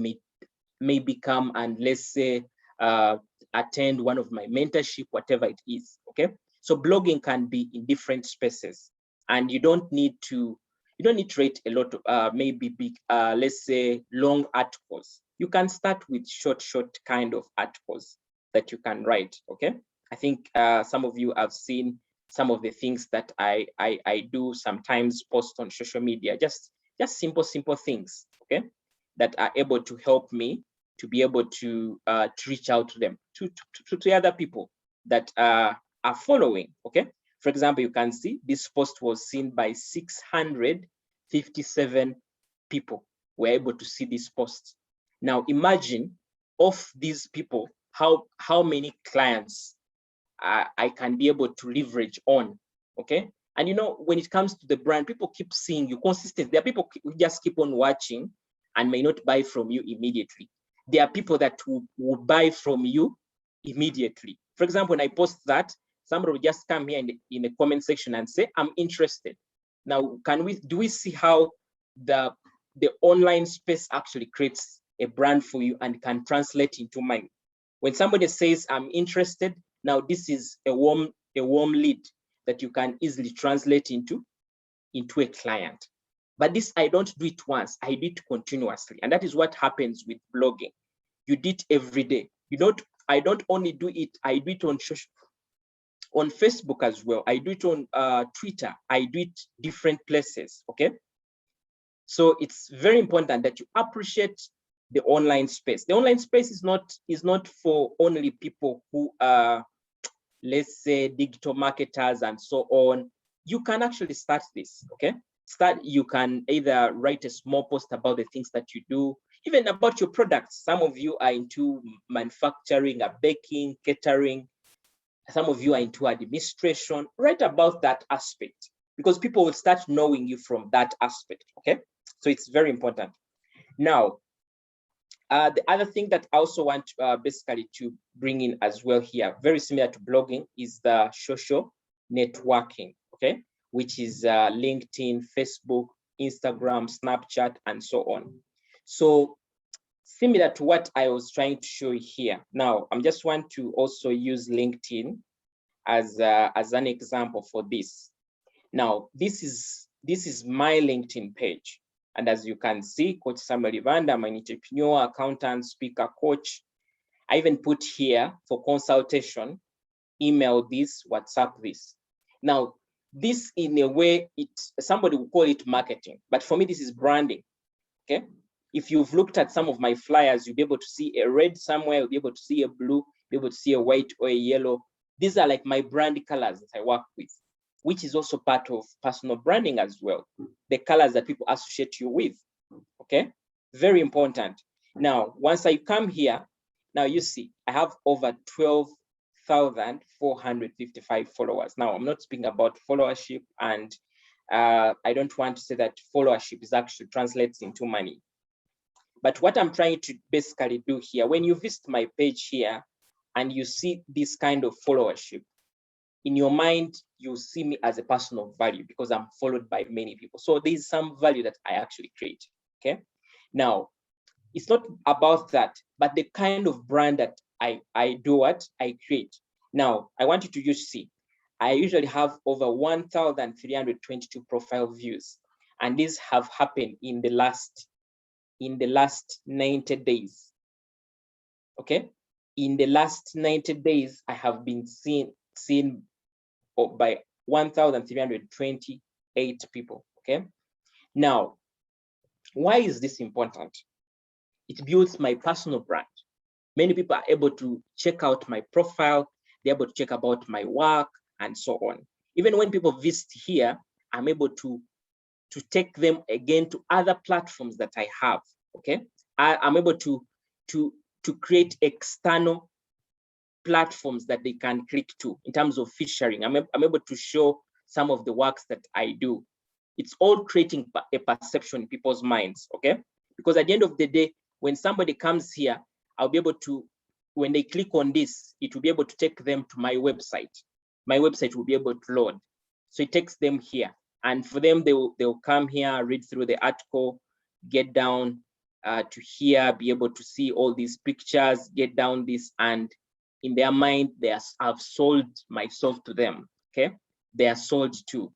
may become, and let's say attend one of my mentorship, whatever it is. Okay, so blogging can be in different spaces, and you don't need to write a lot of maybe big let's say long articles. You can start with short kind of articles that you can write. Okay, I think some of you have seen some of the things that I do sometimes post on social media, just simple things, okay, that are able to help me to be able to reach out to them, to other people that are following. Okay, for example, you can see this post was seen by 657 people were able to see this post. Now imagine of these people, how many clients I can be able to leverage on. Okay, and you know, when it comes to the brand, people keep seeing you consistent. There are people who just keep on watching and may not buy from you immediately. There are people that will buy from you immediately. For example, when I post that, somebody will just come here in the comment section and say, I'm interested. Now, do we see how the online space actually creates a brand for you and can translate into mine? When somebody says, I'm interested, now this is a warm lead that you can easily translate into a client. But this, I don't do it once, I do it continuously. And that is what happens with blogging. You do it every day. I don't only do it, I do it on Facebook as well. I do it on Twitter. I do it different places, okay? So it's very important that you appreciate the online space. The online space is not for only people who are, let's say, digital marketers and so on. You can actually start this, okay? You can either write a small post about the things that you do, even about your products. Some of you are into manufacturing, baking, catering. Some of you are into administration. Write about that aspect, because people will start knowing you from that aspect, okay? So it's very important. Now, the other thing that I also want basically to bring in as well here, very similar to blogging, is the social networking, okay? Which is LinkedIn, Facebook, Instagram, Snapchat, and so on. So similar to what I was trying to show you here. Now, I just want to also use LinkedIn as an example for this. Now, this is my LinkedIn page. And as you can see, Coach Samuel Ivanda, I'm an entrepreneur, accountant, speaker, coach. I even put here for consultation, email this, WhatsApp this. Now, this in a way, somebody will call it marketing, but for me, this is branding, okay? If you've looked at some of my flyers, you'll be able to see a red somewhere, you'll be able to see a blue, be able to see a white or a yellow. These are like my brand colors that I work with, which is also part of personal branding as well. The colors that people associate you with, okay? Very important. Now, once I come here, now you see, I have over 12,455 followers. Now, I'm not speaking about followership, and I don't want to say that followership is actually translates into money. But what I'm trying to basically do here, when you visit my page here and you see this kind of followership, in your mind, you see me as a person of value because I'm followed by many people. So there's some value that I actually create, okay? Now, it's not about that, but the kind of brand that I create. Now, I want you to just see, I usually have over 1,322 profile views, and these have happened in the last 90 days, okay? In the last 90 days, I have been seen by 1,328 people, okay? Now, why is this important? It builds my personal brand. Many people are able to check out my profile, they're able to check about my work and so on. Even when people visit here, I'm able to take them again to other platforms that I have, okay? I'm able to create external platforms that they can click to in terms of featuring. I'm able to show some of the works that I do. It's all creating a perception in people's minds, okay? Because at the end of the day, when somebody comes here, I'll be able to, when they click on this, it will be able to take them to my website. My website will be able to load. So it takes them here. And for them, they'll come here, read through the article, get down to here, be able to see all these pictures, get down this, and in their mind, I've sold myself to them, okay? They are sold too.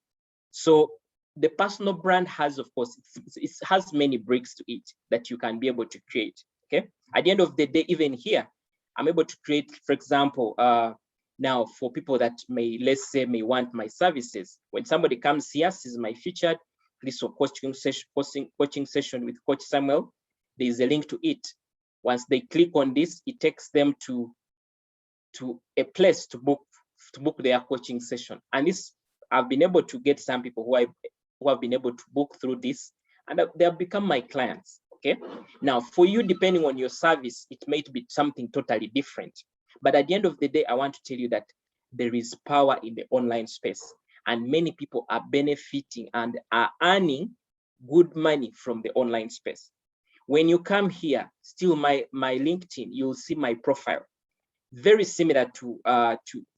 So the personal brand has, of course, it has many bricks to it that you can be able to create, okay? At the end of the day, even here, I'm able to create, for example, now for people that may, let's say, may want my services. When somebody comes here, sees my featured list of coaching session with Coach Samuel, there is a link to it. Once they click on this, it takes them to a place to book their coaching session. And this, I've been able to get some people who have been able to book through this, and they have become my clients, okay? Now, for you, depending on your service, it might be something totally different. But at the end of the day, I want to tell you that there is power in the online space, and many people are benefiting and are earning good money from the online space. When you come here, still my LinkedIn, you'll see my profile. Very similar to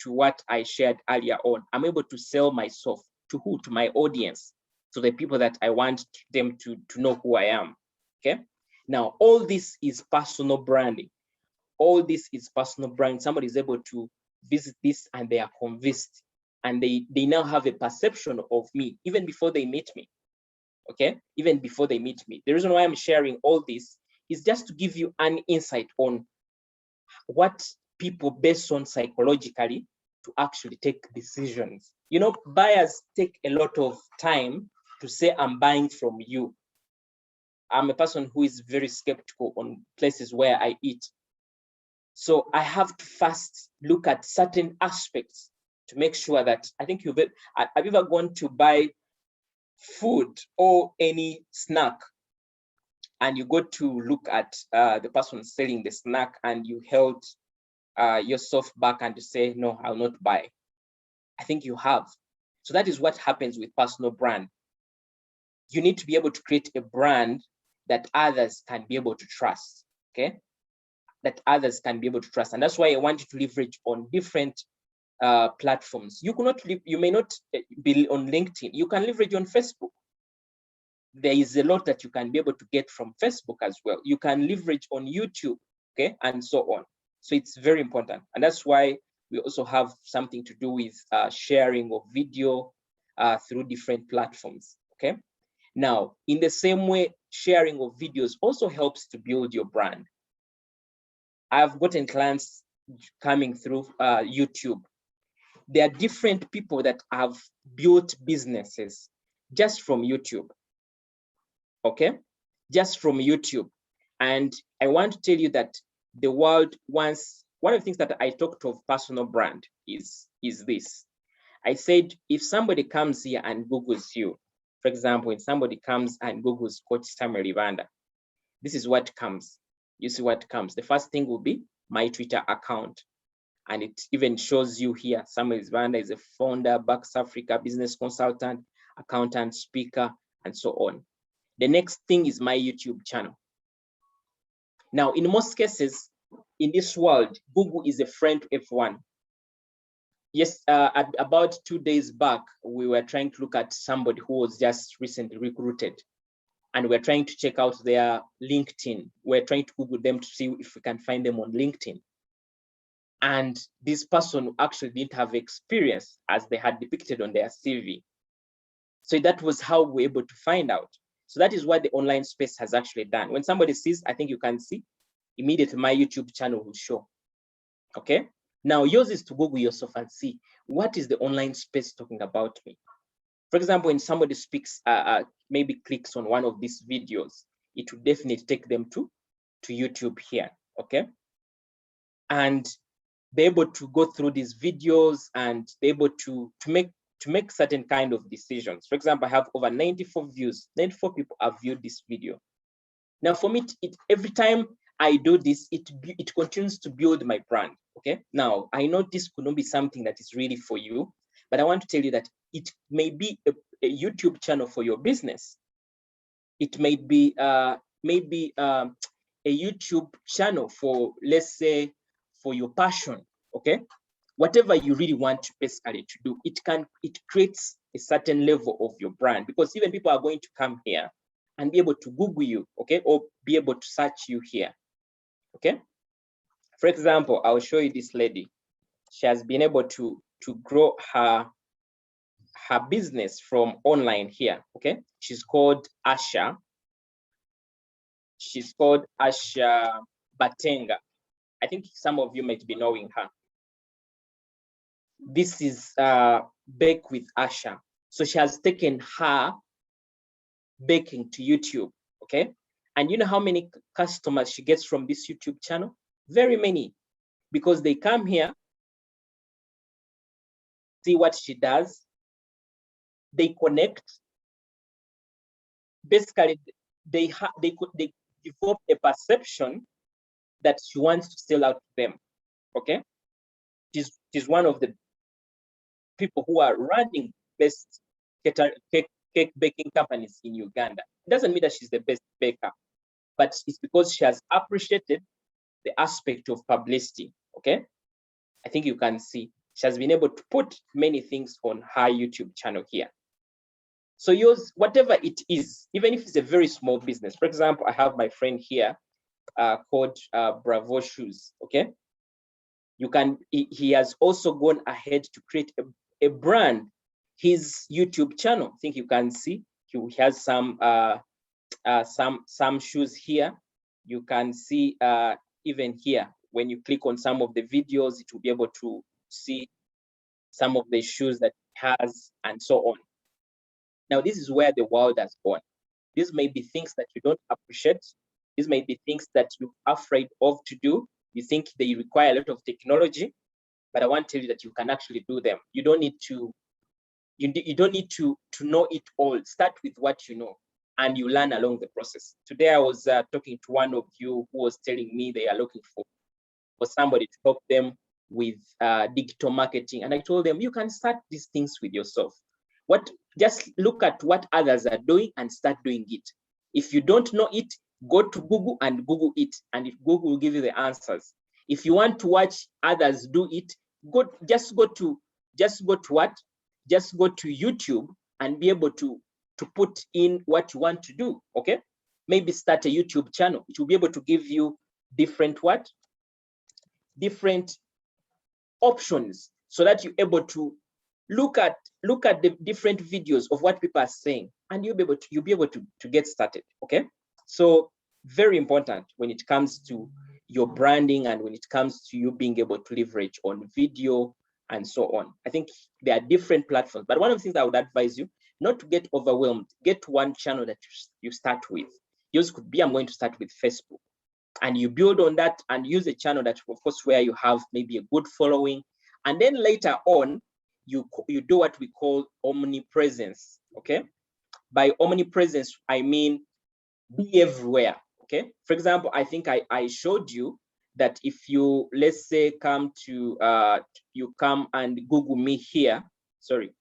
what I shared earlier on. I'm able to sell myself to who? To my audience, to the people that I want them to know who I am, okay? Now, all this is personal branding. All this is personal branding. Somebody is able to visit this and they are convinced, and they now have a perception of me even before they meet me, okay? Even before they meet me. The reason why I'm sharing all this is just to give you an insight on what people based on psychologically to actually take decisions. You know, buyers take a lot of time to say, I'm buying from you. I'm a person who is very skeptical on places where I eat. So I have to first look at certain aspects to make sure that, I think have you ever gone to buy food or any snack, and you go to look at the person selling the snack, and you held yourself back and to say, no, I'll not buy? I think you have. So that is what happens with personal brand. You need to be able to create a brand that others can be able to trust, okay? That others can be able to trust. And that's why I want you to leverage on different platforms. You may not be on LinkedIn. You can leverage on Facebook. There is a lot that you can be able to get from Facebook as well. You can leverage on YouTube, okay? And so on. So it's very important. And that's why we also have something to do with sharing of video through different platforms, okay? Now, in the same way, sharing of videos also helps to build your brand. I've gotten clients coming through YouTube. There are different people that have built businesses just from YouTube, okay? Just from YouTube. And I want to tell you that the world wants, one of the things that I talked of personal brand is this. I said, if somebody comes here and Googles you, for example, if somebody comes and Googles Coach Samuel Ibanda, this is what comes. You see what comes. The first thing will be my Twitter account. And it even shows you here, Samuel Ibanda is a founder, Bucks Africa business consultant, accountant, speaker, and so on. The next thing is my YouTube channel. Now, in most cases, in this world, Google is a friend to everyone. Yes, about 2 days back, we were trying to look at somebody who was just recently recruited, and we're trying to check out their LinkedIn. We're trying to Google them to see if we can find them on LinkedIn. And this person actually didn't have experience as they had depicted on their CV. So that was how we were able to find out. So that is what the online space has actually done. When somebody sees, I think you can see, immediately my YouTube channel will show, okay? Now yours is to Google yourself and see, what is the online space talking about me? For example, when somebody speaks, maybe clicks on one of these videos, it will definitely take them to YouTube here, okay? and be able to go through these videos and be able to make certain kind of decisions. For example, I have over 94 views. 94 people have viewed this video. Now, for me, every time I do this, it continues to build my brand. Okay. Now, I know this could not be something that is really for you, but I want to tell you that it may be a YouTube channel for your business. It may be maybe a YouTube channel for, let's say, for your passion. Okay. Whatever you really want basically to do, it creates a certain level of your brand, because even people are going to come here and be able to Google you, okay, or be able to search you here, okay. For example, I'll show you this lady. She has been able to grow her business from online here, okay. She's called Asha. She's called Asha Batenga. I think some of you might be knowing her. This is Bake with Asha. So she has taken her baking to YouTube, okay? And you know how many customers she gets from this YouTube channel? Very many, because they come here, see what she does, they connect. Basically, they develop a perception that she wants to sell out to them, okay? She's one of the people who are running best cake baking companies in Uganda. It doesn't mean that she's the best baker, but it's because she has appreciated the aspect of publicity, okay? I think you can see she has been able to put many things on her YouTube channel here. So yours, whatever it is, even if it's a very small business. For example, I have my friend here called Bravo Shoes, okay? You can, he has also gone ahead to create a brand, his YouTube channel. I think you can see he has some shoes here. You can see even here, when you click on some of the videos, it will be able to see some of the shoes that he has and so on. Now, this is where the world has gone. These may be things that you don't appreciate. These may be things that you're afraid of to do. You think they require a lot of technology, but I want to tell you that you can actually do them. You don't need to, you don't need to know it all. Start with what you know, and you learn along the process. Today, I was talking to one of you who was telling me they are looking for somebody to help them with digital marketing. And I told them, you can start these things with yourself. Just look at what others are doing and start doing it. If you don't know it, go to Google and Google it. And if Google will give you the answers. If you want to watch others do it, just go to YouTube and be able to put in what you want to do. Okay. Maybe start a YouTube channel. It will be able to give you different options, so that you're able to look at the different videos of what people are saying, and you'll be able to get started. Okay. So very important when it comes to your branding and when it comes to you being able to leverage on video and so on. I think there are different platforms, but one of the things I would advise you not to get overwhelmed. Get one channel that you start with. Yours could be, I'm going to start with Facebook, and you build on that and use a channel that, of course, where you have maybe a good following, and then later on you do what we call omnipresence. Okay. By omnipresence, I mean be everywhere. Okay. For example, I think I showed you that if you, let's say, come to you come and Google me here. Sorry.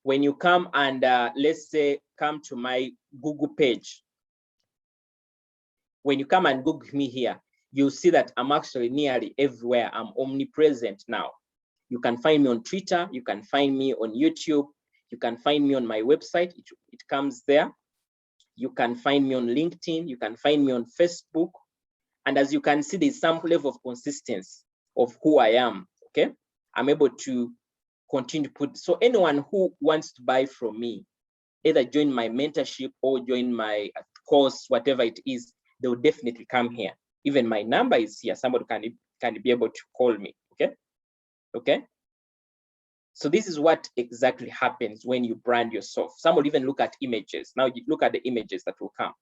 When you come and let's say come to my Google page, when you come and Google me here, you'll see that I'm actually nearly everywhere. I'm omnipresent now. You can find me on Twitter. You can find me on YouTube. You can find me on my website. It comes there. You can find me on LinkedIn. You can find me on Facebook. And as you can see, there's some level of consistency of who I am. Okay. I'm able to continue to put, so anyone who wants to buy from me, either join my mentorship or join my course, whatever it is, they will definitely come here. Even my number is here. Somebody can be able to call me. Okay. Okay. So this is what exactly happens when you brand yourself. Some will even look at images. Now you look at the images that will come.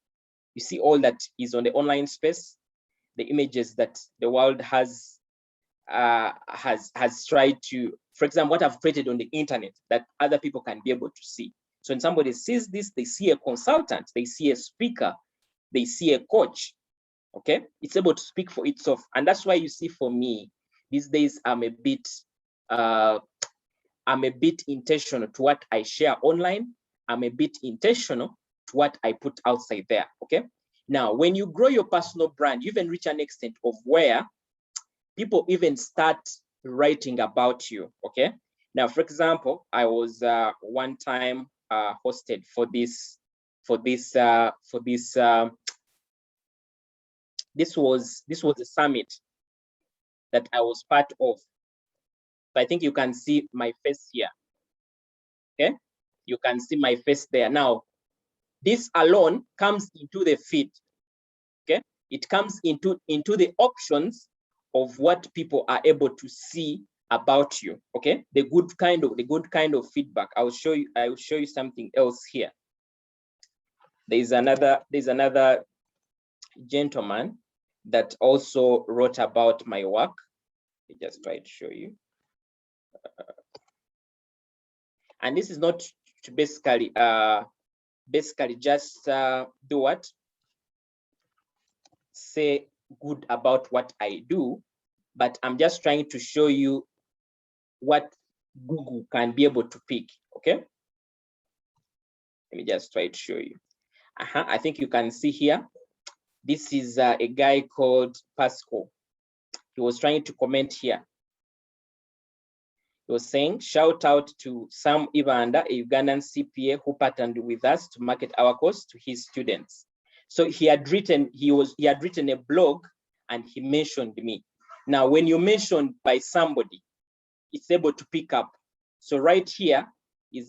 You see all that is on the online space. the images that the world has tried to, for example, what I've created on the internet that other people can be able to see. So when somebody sees this, they see a consultant, they see a speaker, they see a coach. Okay, it's able to speak for itself. And that's why you see, for me these days, I'm a bit intentional to what I share online. I'm a bit intentional to what I put outside there. Okay, now when you grow your personal brand, you even reach an extent of where people even start writing about you. Okay, now for example, I was one time hosted for this this was a summit that I was part of. So I think you can see my face here. Okay, you can see my face there. Now, this alone comes into the feed. Okay, it comes into the options of what people are able to see about you. Okay, the good kind of feedback. I will show you something else here. There's another gentleman that also wrote about my work. I just try to show you. And this is not to basically just do what? Say good about what I do, but I'm just trying to show you what Google can be able to pick. Okay, let me just try to show you. I think you can see here. This is a guy called Pasco. He was trying to comment here. He was saying, shout out to Sam Ibanda, a Ugandan CPA who partnered with us to market our course to his students. So he had written a blog and he mentioned me. Now, when you mentioned by somebody, it's able to pick up. So right here, he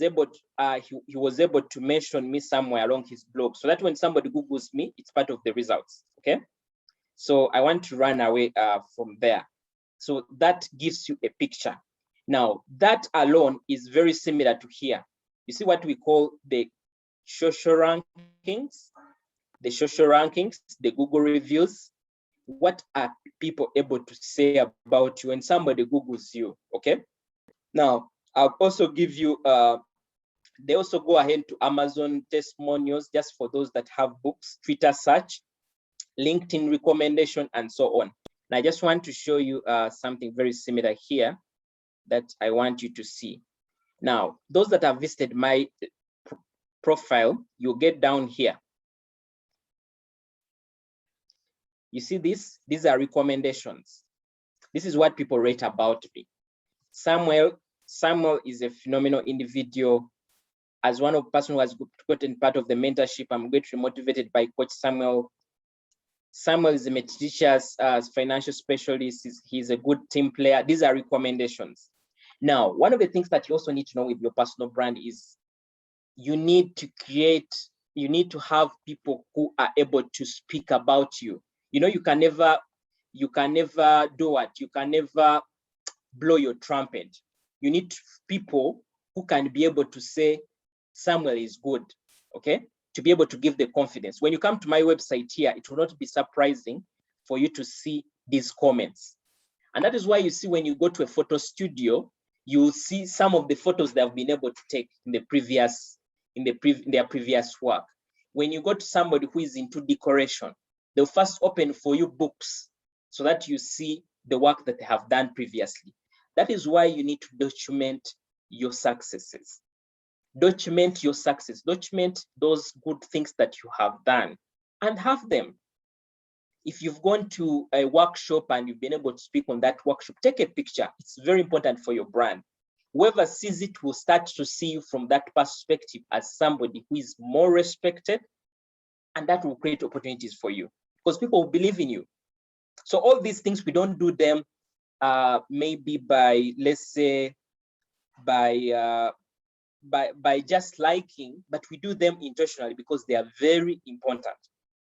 was able to mention me somewhere along his blog, so that when somebody Googles me, it's part of the results. Okay, so I want to run away from there. So that gives you a picture. Now, that alone is very similar to here. You see what we call the social rankings, the Google reviews. What are people able to say about you when somebody Googles you? Okay. Now, I'll also give you, they also go ahead to Amazon testimonials, just for those that have books, Twitter search, LinkedIn recommendation, and so on. And I just want to show you something very similar here that I want you to see. Now, those that have visited my profile, you'll get down here. You see this? These are recommendations. This is what people rate about me. Samuel is a phenomenal individual. As one of the person who has gotten part of the mentorship, I'm greatly motivated by Coach Samuel. Samuel is a meticulous financial specialist. He's a good team player. These are recommendations. Now, one of the things that you also need to know with your personal brand is you need to have people who are able to speak about you. You know, you can never do what? You can never blow your trumpet. You need people who can be able to say, Samuel is good, okay? To be able to give the confidence. When you come to my website here, it will not be surprising for you to see these comments. And that is why you see when you go to a photo studio, you will see some of the photos they have been able to take in their previous work. When you go to somebody who is into decoration, they'll first open for you books so that you see the work that they have done previously. That is why you need to document your successes. Document your success, document those good things that you have done and have them. If you've gone to a workshop and you've been able to speak on that workshop, take a picture. It's very important for your brand. Whoever sees it will start to see you from that perspective as somebody who is more respected, and that will create opportunities for you because people will believe in you. So all these things, we don't do them maybe by, let's say, by just liking, but we do them intentionally because they are very important.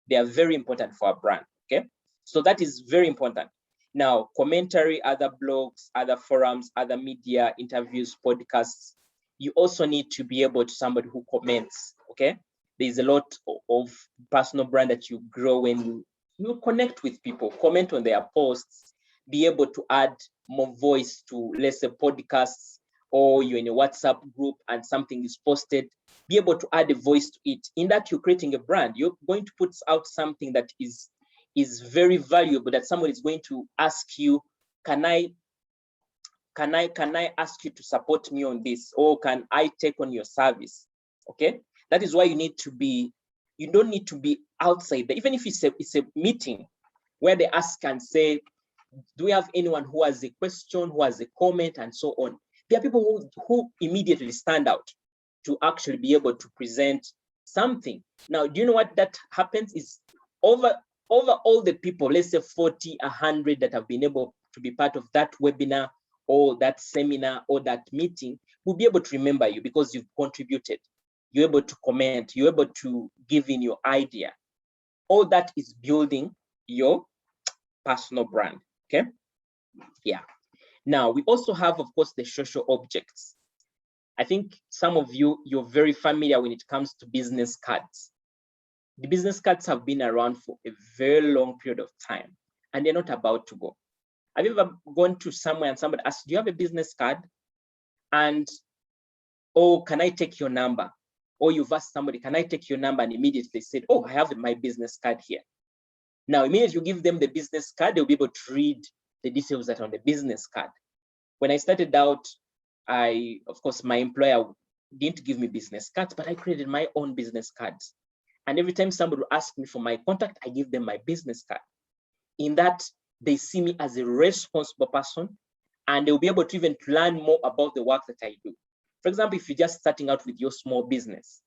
They are very important for our brand, okay? So that is very important. Now, commentary, other blogs, other forums, other media, interviews, podcasts, you also need to be able to somebody who comments, okay? There's a lot of personal brand that you grow when you you connect with people, comment on their posts, be able to add more voice to, let's say, podcasts, or you're in a WhatsApp group and something is posted, be able to add a voice to it. In that, you're creating a brand. You're going to put out something that is very valuable, that someone is going to ask you, can I ask you to support me on this, or can I take on your service? Okay, that is why you don't need to be outside there. Even if it's a meeting where they ask and say, do we have anyone who has a question, who has a comment, and so on? There are people who immediately stand out to actually be able to present something. Now, do you know what that happens is, over all the people, let's say 40, 100 that have been able to be part of that webinar or that seminar or that meeting, will be able to remember you because you've contributed. You're able to comment, you're able to give in your idea. All that is building your personal brand. Okay. Yeah. Now, we also have, of course, the social objects. I think some of you're very familiar when it comes to business cards. The business cards have been around for a very long period of time, and they're not about to go. Have you ever gone to somewhere and somebody asks, do you have a business card? And, oh, can I take your number? Or you've asked somebody, can I take your number? And immediately said, oh, I have my business card here. Now, immediately you give them the business card, they'll be able to read the details that are on the business card. When I started out, of course, my employer didn't give me business cards, but I created my own business cards. And every time somebody would ask me for my contact, I give them my business card. In that, they see me as a responsible person, and they'll be able to even learn more about the work that I do. For example, if you're just starting out with your small business,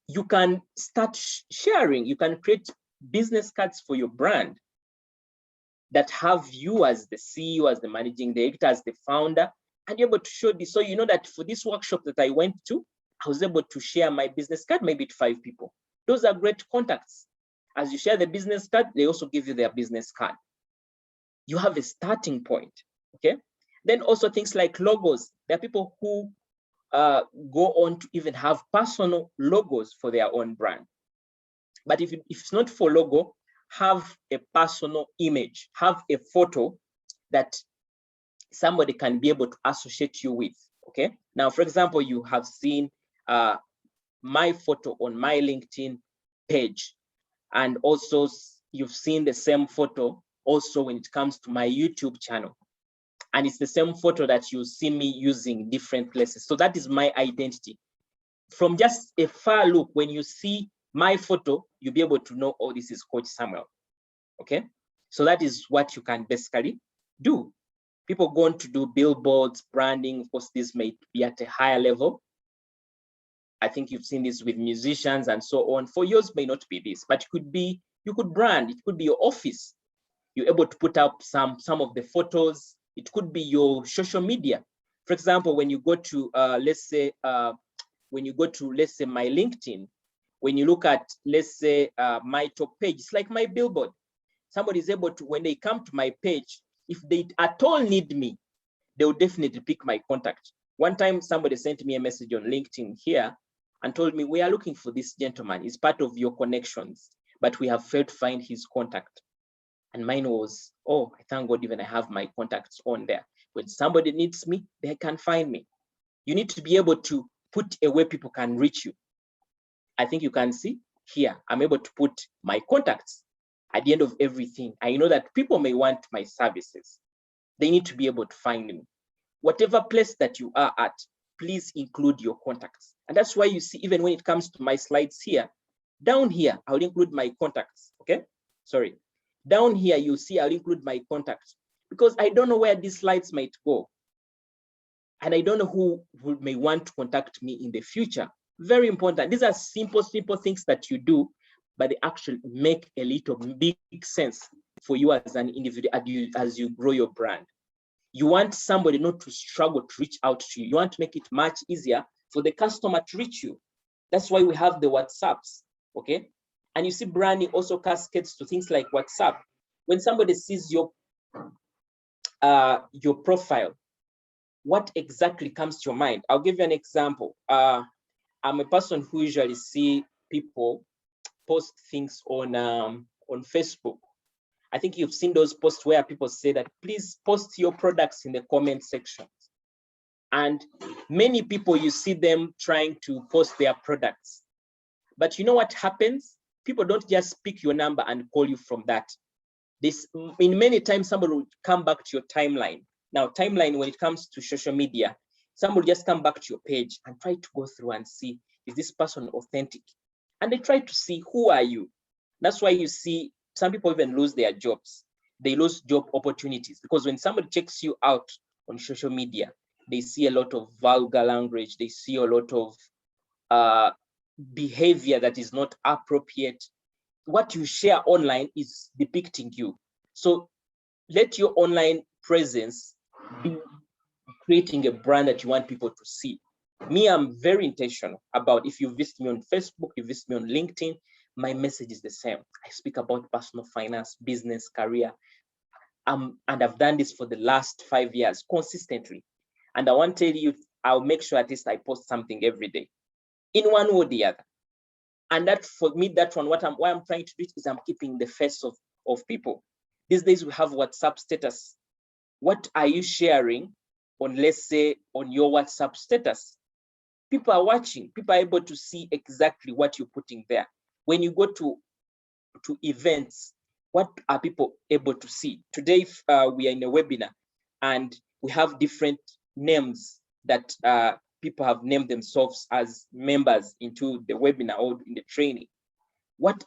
you can start sharing. You can create business cards for your brand that have you as the CEO, as the managing director, as the founder, and you're able to show this. So you know that for this workshop that I went to, I was able to share my business card maybe to 5 people. Those are great contacts. As you share the business card, they also give you their business card. You have a starting point, okay? Then also things like logos. There are people who go on to even have personal logos for their own brand. But if it's not for logo, have a personal image, have a photo that somebody can be able to associate you with, okay? Now, for example, you have seen my photo on my LinkedIn page, and also you've seen the same photo also when it comes to my YouTube channel. And it's the same photo that you see me using different places. So that is my identity. From just a far look, when you see my photo, you'll be able to know, oh, this is Coach Samuel, okay? So that is what you can basically do. People go on to do billboards, branding. Of course, this may be at a higher level. I think you've seen this with musicians and so on. For yours may not be this, but it could be, you could brand, it could be your office. You're able to put up some of the photos. It could be your social media. For example, when you go to, let's say my LinkedIn, when you look at, let's say, my top page, it's like my billboard. Somebody is able to, when they come to my page, if they at all need me, they will definitely pick my contact. One time, somebody sent me a message on LinkedIn here and told me, we are looking for this gentleman. He's part of your connections, but we have failed to find his contact. And mine was, oh, I thank God even I have my contacts on there. When somebody needs me, they can find me. You need to be able to put a way people can reach you. I think you can see here, I'm able to put my contacts at the end of everything. I know that people may want my services. They need to be able to find me. Whatever place that you are at, please include your contacts. And that's why you see, even when it comes to my slides here, down here, I'll include my contacts, okay? Sorry. Down here, you'll see I'll include my contacts because I don't know where these slides might go. And I don't know who may want to contact me in the future. Very important. These are simple things that you do, but they actually make a little big sense for you as an individual as you grow your brand. You want somebody not to struggle to reach out to you. You want to make it much easier for the customer to reach you. That's why we have the WhatsApps, okay? And you see branding also cascades to things like WhatsApp. When somebody sees your profile, what exactly comes to your mind? I'll give you an example. I'm a person who usually see people post things on on Facebook. I think you've seen those posts where people say that, please post your products in the comment section. And many people, you see them trying to post their products. But you know what happens? People don't just pick your number and call you from that. In many times, somebody will come back to your timeline. Now, timeline, when it comes to social media, somebody will just come back to your page and try to go through and see, is this person authentic? And they try to see, who are you? That's why you see some people even lose their jobs. They lose job opportunities because when somebody checks you out on social media, they see a lot of vulgar language. They see a lot of behavior that is not appropriate. What you share online is depicting you. So let your online presence be creating a brand that you want people to see. Me, I'm very intentional about, if you visit me on Facebook, you visit me on LinkedIn, my message is the same. I speak about personal finance, business, career. And I've done this for the last 5 years consistently. And I want to tell you, I'll make sure at least I post something every day in one way or the other. And that, for me, that one, why I'm trying to do it is I'm keeping the face of people. These days we have WhatsApp status. What are you sharing on, let's say, on your WhatsApp status? People are watching. People are able to see exactly what you're putting there. When you go to events, what are people able to see? Today, we are in a webinar and we have different names that people have named themselves as members into the webinar or in the training. What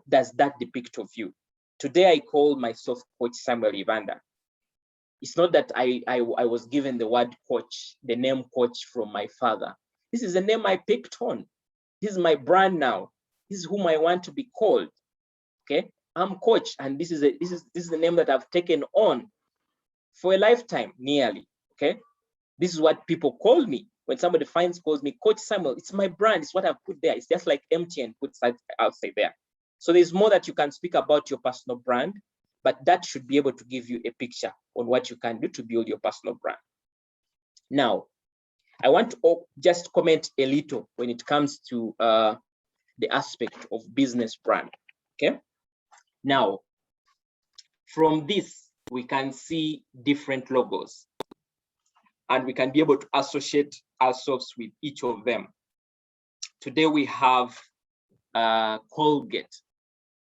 does that depict of you? Today, I call myself Coach Samuel Ivanda. It's not that I was given the word coach, the name coach from my father. This is a name I picked on. This is my brand now. This is whom I want to be called. Okay, I'm coach, and this is the name that I've taken on for a lifetime, nearly. Okay, this is what people call me. When somebody calls me Coach Samuel, it's my brand. It's what I've put there. It's just like MTN puts outside there. So there's more that you can speak about your personal brand, but that should be able to give you a picture on what you can do to build your personal brand. Now, I want to just comment a little when it comes to the aspect of business brand. Okay. Now, from this, we can see different logos, and we can be able to associate ourselves with each of them. Today, we have Colgate.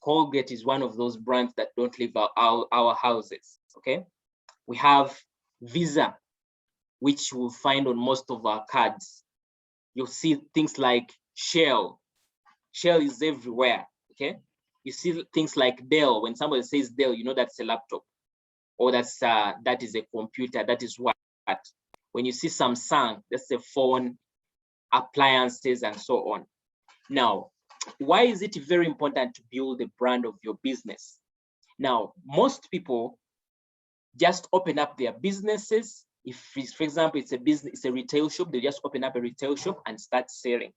Colgate is one of those brands that don't leave our houses, okay? We have Visa, which you'll find on most of our cards. You'll see things like Shell. Shell is everywhere, okay? You see things like Dell. When somebody says Dell, you know that's a laptop, or that is a computer, that is what. When you see Samsung, that's a phone, appliances, and so on. Now, why is it very important to build the brand of your business? Now, most people just open up their businesses. If, for example, it's a business, it's a retail shop, they just open up a retail shop and start selling.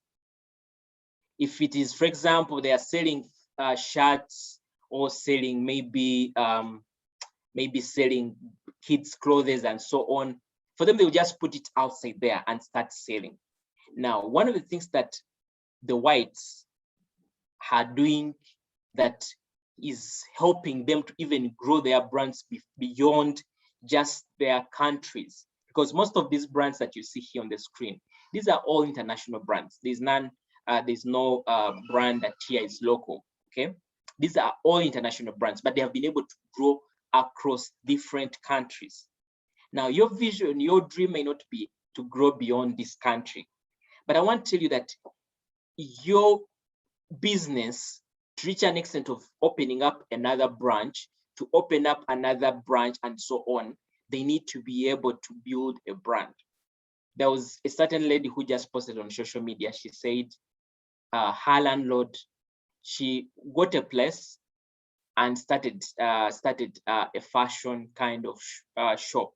If it is, for example, they are selling shirts or selling maybe selling kids' clothes and so on, for them, they'll just put it outside there and start selling. Now, one of the things that the whites are doing that is helping them to even grow their brands beyond just their countries, because most of these brands that you see here on the screen, these are all international brands. There's no brand that here is local. Okay, these are all international brands, but they have been able to grow across different countries. Now, your vision, your dream may not be to grow beyond this country, but I want to tell you that your business, to reach an extent of opening up another branch, to open up another branch, and so on, they need to be able to build a brand. There was a certain lady who just posted on social media. She said her landlord, she got a place and started a fashion kind of shop.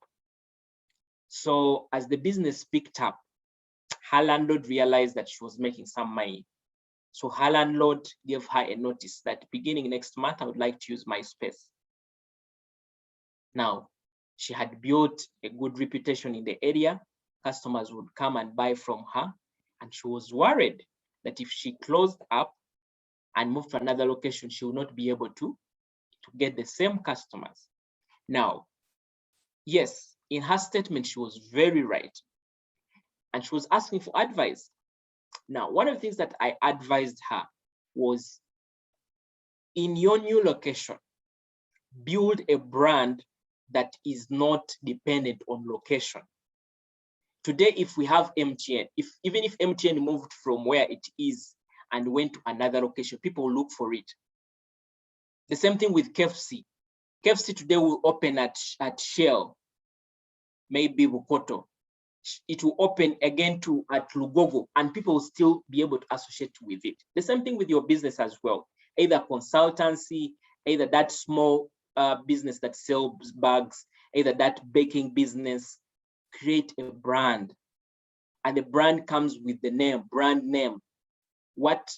So as the business picked up, her landlord realized that she was making some money. So her landlord gave her a notice that beginning next month, I would like to use my space. Now, she had built a good reputation in the area. Customers would come and buy from her. And she was worried that if she closed up, and move to another location, she will not be able to get the same customers. Now, yes, in her statement, she was very right. And she was asking for advice. Now, one of the things that I advised her was, in your new location, build a brand that is not dependent on location. Today, if we have MTN, even if MTN moved from where it is and went to another location, people will look for it. The same thing with KFC. KFC today will open at Shell, maybe Bukoto. It will open again at Lugogo, and people will still be able to associate with it. The same thing with your business as well, either consultancy, either that small business that sells bags, either that baking business. Create a brand, and the brand comes with the name, brand name. What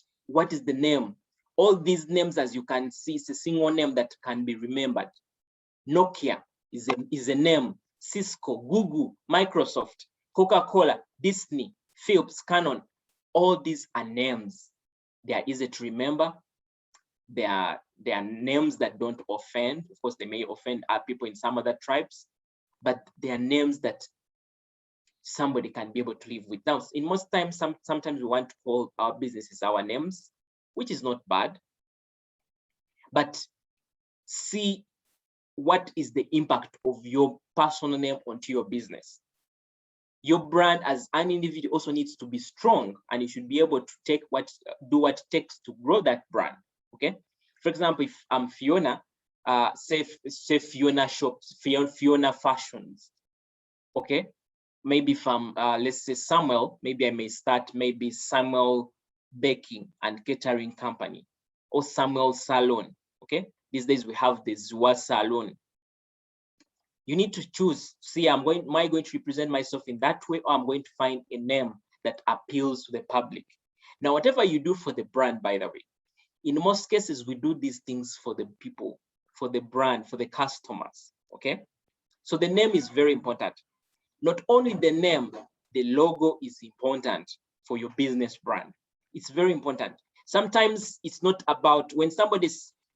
is the name? All these names, as you can see, it's a single name that can be remembered. Nokia is a name. Cisco, Google, Microsoft, Coca-Cola, Disney, Philips, Canon, all these are names. They are easy to remember. They are names that don't offend. Of course, they may offend people in some other tribes, but they are names that somebody can be able to live with. Now, in most times, sometimes we want to call our businesses our names, which is not bad. But see what is the impact of your personal name onto your business. Your brand as an individual also needs to be strong, and you should be able to do what it takes to grow that brand. Okay. For example, if I'm Fiona, say Fiona Shops, Fiona Fashions. Okay. Maybe if I'm, let's say Samuel, maybe I may start maybe Samuel Baking and Catering Company, or Samuel Salon. Okay. These days we have the Zua Salon. You need to choose, see, am I going to represent myself in that way, or I'm going to find a name that appeals to the public. Now, whatever you do for the brand, by the way, in most cases, we do these things for the people, for the brand, for the customers, okay? So the name is very important. Not only the name, the logo is important for your business brand. It's very important. Sometimes it's not about, when somebody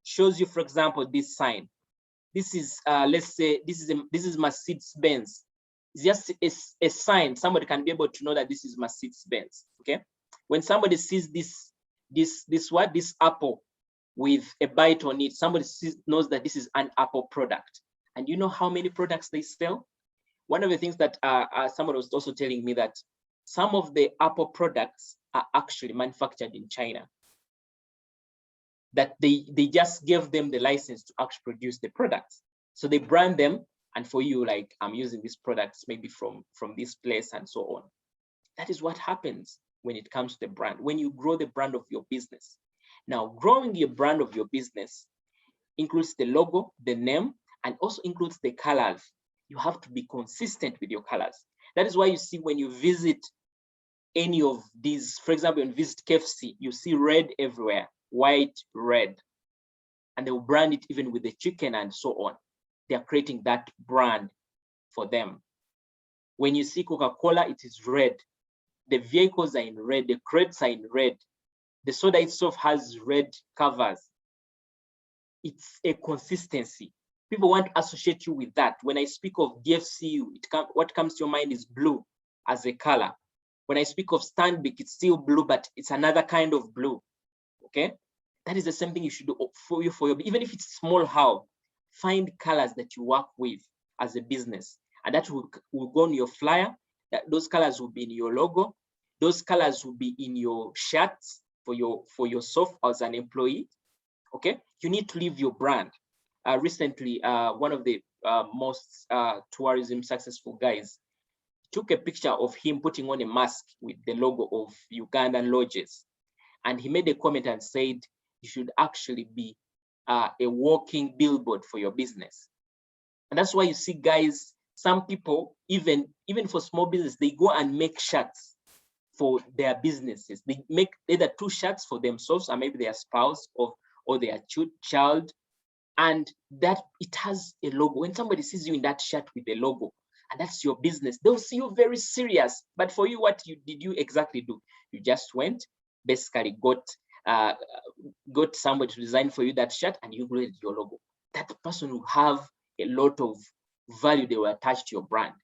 shows you, for example, this sign, this is, let's say, this is Mercedes-Benz. It's just a sign. Somebody can be able to know that this is Mercedes-Benz, okay? When somebody sees this apple with a bite on it, somebody knows that this is an Apple product. And you know how many products they sell? One of the things that someone was also telling me, that some of the Apple products are actually manufactured in China. That they just gave them the license to actually produce the products. So they brand them, and for you, like, I'm using these products maybe from this place and so on. That is what happens when it comes to the brand, when you grow the brand of your business. Now, growing your brand of your business includes the logo, the name, and also includes the colors. You have to be consistent with your colors. That is why you see when you visit any of these, for example, when you visit KFC, you see red everywhere, white, red, and they will brand it even with the chicken and so on. They are creating that brand for them. When you see Coca-Cola, it is red. The vehicles are in red, the crates are in red. The soda itself has red covers. It's a consistency. People want to associate you with that. When I speak of DFCU, what comes to your mind is blue as a color. When I speak of Stanbic, it's still blue, but it's another kind of blue. Okay, that is the same thing you should do for your, even if it's small, how find colors that you work with as a business, and that will go on your flyer. That those colors will be in your logo. Those colors will be in your shirts for yourself as an employee. Okay, you need to leave your brand. Recently, one of the most tourism successful guys took a picture of him putting on a mask with the logo of Ugandan lodges. And he made a comment and said, you should actually be a walking billboard for your business. And that's why you see, guys, some people, even for small business, they go and make shirts for their businesses. They make either 2 shirts for themselves, or maybe their spouse or their child, and that it has a logo. When somebody sees you in that shirt with a logo, and that's your business, they'll see you very serious. But for you, what did you exactly do? You just went, basically got got somebody to design for you that shirt and you create your logo. That person will have a lot of value they will attach to your brand.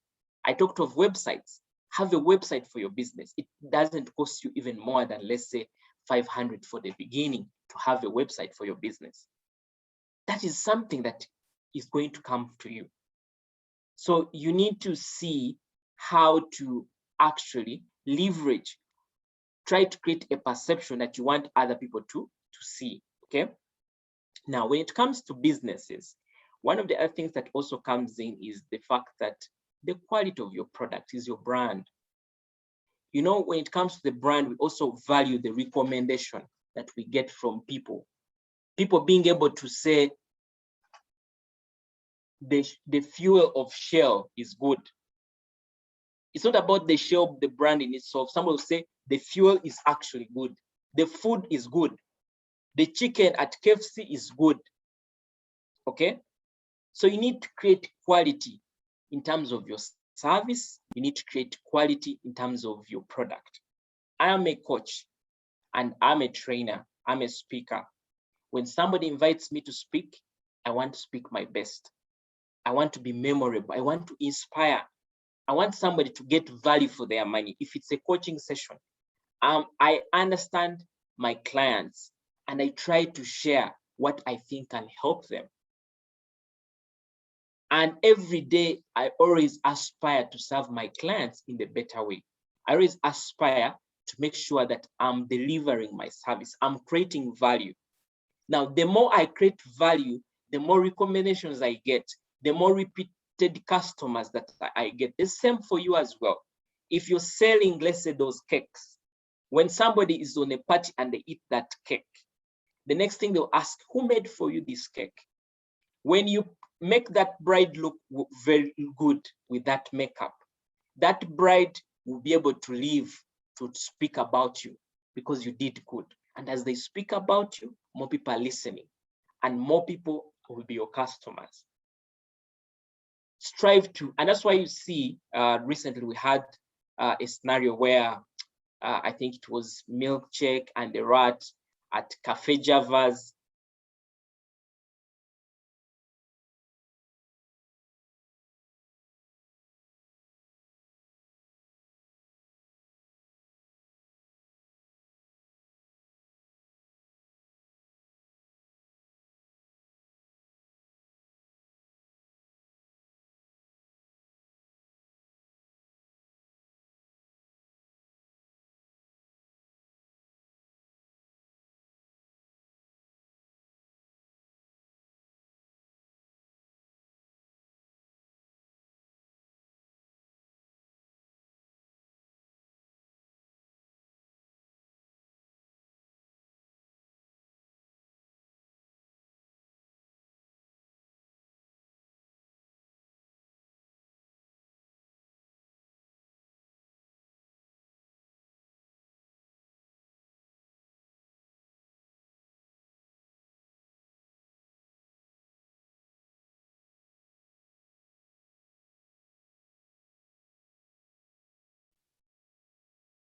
I talked of websites. Have a website for your business. It doesn't cost you even more than, let's say, 500 for the beginning to have a website for your business. That is something that is going to come to you. So you need to see how to actually leverage, try to create a perception that you want other people to see, okay? Now, when it comes to businesses, one of the other things that also comes in is the fact that the quality of your product is your brand. You know, when it comes to the brand, we also value the recommendation that we get from people. People being able to say, the fuel of Shell is good. It's not about the Shell of the brand in itself. Someone will say the fuel is actually good. The food is good. The chicken at KFC is good. Okay? So you need to create quality in terms of your service. You need to create quality in terms of your product. I am a coach and I'm a trainer. I'm a speaker. When somebody invites me to speak, I want to speak my best. I want to be memorable. I want to inspire. I want somebody to get value for their money. If it's a coaching session, I understand my clients and I try to share what I think can help them. And every day, I always aspire to serve my clients in the better way. I always aspire to make sure that I'm delivering my service. I'm creating value. Now, the more I create value, the more recommendations I get, the more repeated customers that I get. The same for you as well. If you're selling, let's say, those cakes, when somebody is on a party and they eat that cake, the next thing they'll ask, who made for you this cake? When you make that bride look very good with that makeup, that bride will be able to live to speak about you because you did good. And as they speak about you, more people are listening and more people will be your customers. Strive to, and that's why you see recently we had a scenario where I think it was Milkshake and the Rat at Cafe Java's.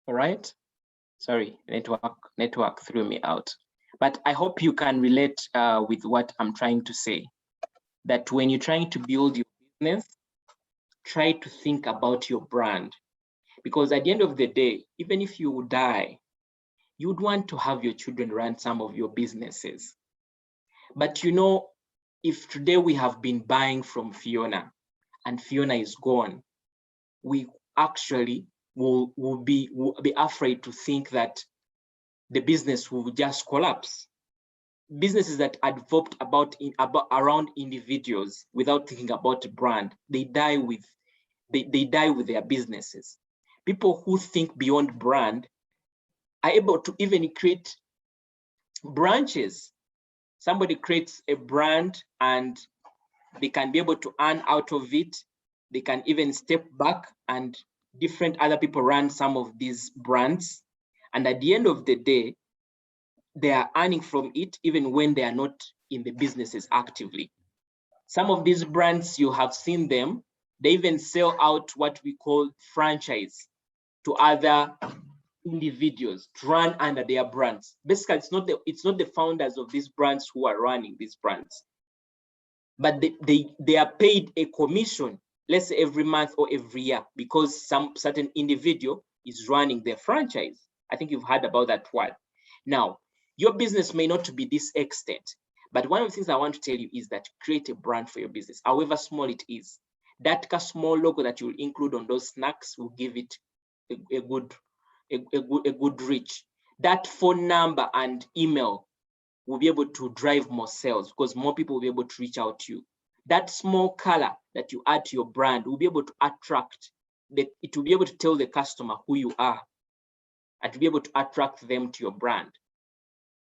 All right. Sorry, network threw me out. But I hope you can relate with what I'm trying to say. That when you're trying to build your business, try to think about your brand. Because at the end of the day, even if you die, you'd want to have your children run some of your businesses. But you know, if today we have been buying from Fiona and Fiona is gone, we actually will be afraid to think that the business will just collapse. Businesses that are developed around individuals without thinking about a brand, they die with their businesses. People who think beyond brand are able to even create branches. Somebody creates a brand and they can be able to earn out of it. They can even step back and different other people run some of these brands. And at the end of the day, they are earning from it even when they are not in the businesses actively. Some of these brands, you have seen them, they even sell out what we call franchise to other individuals to run under their brands. Basically, it's not the founders of these brands who are running these brands, but they are paid a commission, let's say every month or every year, because some certain individual is running their franchise. I think you've heard about that word. Now, your business may not be this extent, but one of the things I want to tell you is that create a brand for your business, however small it is. That small logo that you will include on those snacks will give it a good reach. That phone number and email will be able to drive more sales because more people will be able to reach out to you. That small color that you add to your brand will be able to attract, it will be able to tell the customer who you are and to be able to attract them to your brand.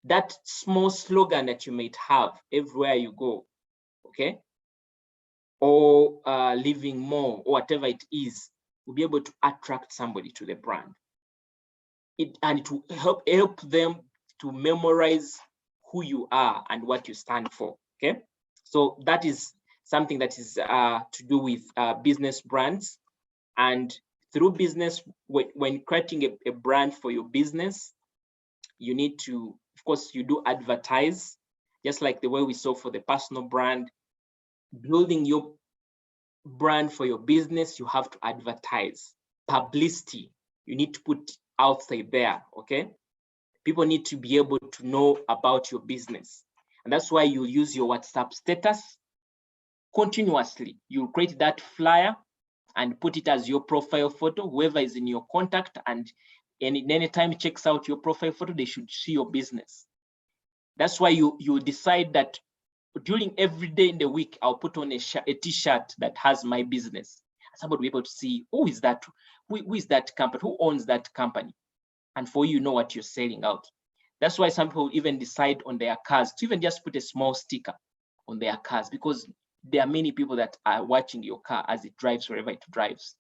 That small slogan that you might have everywhere you go, okay? Or living more, or whatever it is, will be able to attract somebody to the brand. And it will help them to memorize who you are and what you stand for, okay? So that is something that is to do with business brands. And through business, when creating a brand for your business, you need to, of course, you do advertise, just like the way we saw for the personal brand. Building your brand for your business, you have to advertise. Publicity, you need to put outside there, okay? People need to be able to know about your business. And that's why you use your WhatsApp status continuously. You create that flyer and put it as your profile photo, whoever is in your contact, and anytime checks out your profile photo, they should see your business. That's why you decide that during every day in the week, I'll put on a t-shirt that has my business. Somebody will be able to see, who is that? Who is that company? Who owns that company? And for you know what you're selling out. That's why some people even decide on their cars to even just put a small sticker on their cars, because there are many people that are watching your car as it drives wherever it drives.